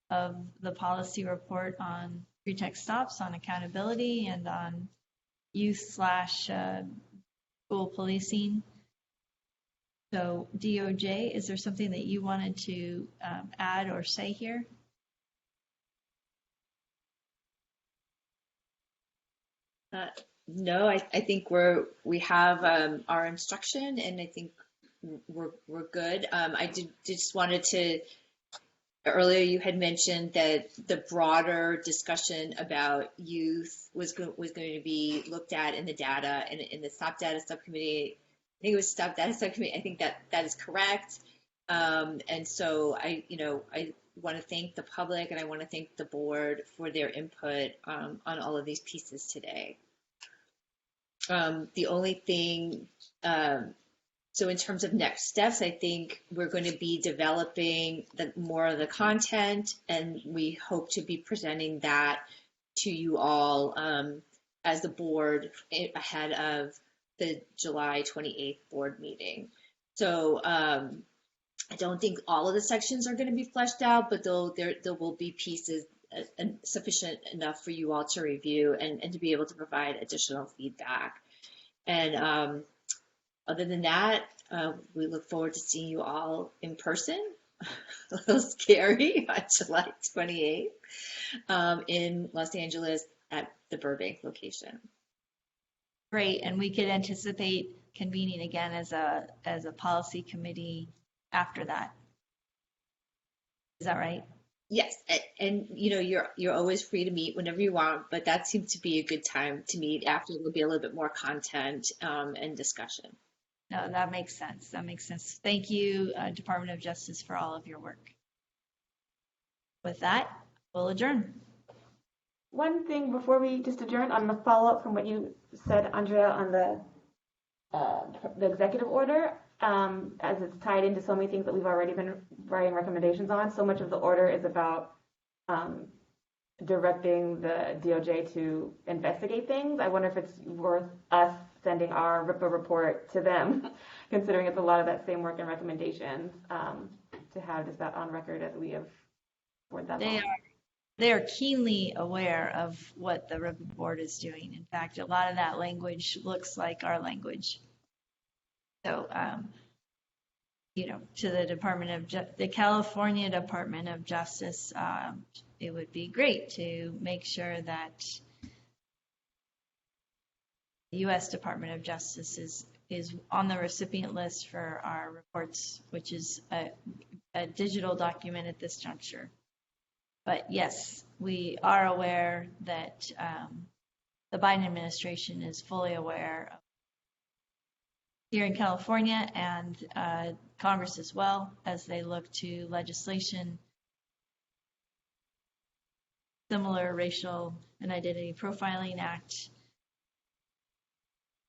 of the policy report on pretext stops, on accountability, and on youth/school policing. So DOJ, is there something that you wanted to add or say here? No, I think we have our instruction, and I think we're good. I just wanted to. Earlier, you had mentioned that the broader discussion about youth was going to be looked at in the data and in the Stop Data Subcommittee. I think it was Stop Data Subcommittee. I think that is correct. And so I want to thank the public and I want to thank the board for their input on all of these pieces today. The only thing, so in terms of next steps, I think we're going to be developing more of the content, and we hope to be presenting that to you all as the board ahead of the July 28th board meeting. So I don't think all of the sections are going to be fleshed out, but there will be pieces sufficient enough for you all to review and to be able to provide additional feedback. And other than that, we look forward to seeing you all in person. A little scary on July 28th in Los Angeles at the Burbank location. Great, and we could anticipate convening again as a policy committee after that. Is that right? Yes, and you're always free to meet whenever you want, but that seems to be a good time to meet after there'll be a little bit more content and discussion. No, that makes sense. That makes sense. Thank you, Department of Justice, for all of your work. With that, we'll adjourn. One thing before we just adjourn, on the follow-up from what you said, Andrea, on the executive order, as it's tied into so many things that we've already been writing recommendations on. So much of the order is about directing the DOJ to investigate things. I wonder if it's worth us sending our RIPA report to them, considering it's a lot of that same work and recommendations, to have just that on record as we have poured that on. They are keenly aware of what the RIPA board is doing. In fact, a lot of that language looks like our language. So, to the California Department of Justice, it would be great to make sure that the U.S. Department of Justice is on the recipient list for our reports, which is a digital document at this juncture. But yes, we are aware that the Biden administration is fully aware of here in California and Congress as well, as they look to legislation, similar Racial and Identity Profiling Act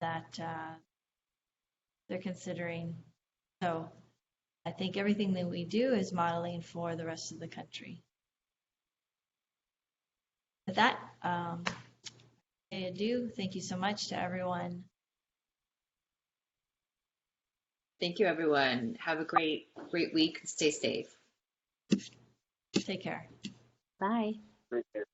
that they're considering. So I think everything that we do is modeling for the rest of the country. With that, adieu. Thank you so much to everyone. Thank you, everyone. Have a great week. Stay safe. Take care. Bye. Right there.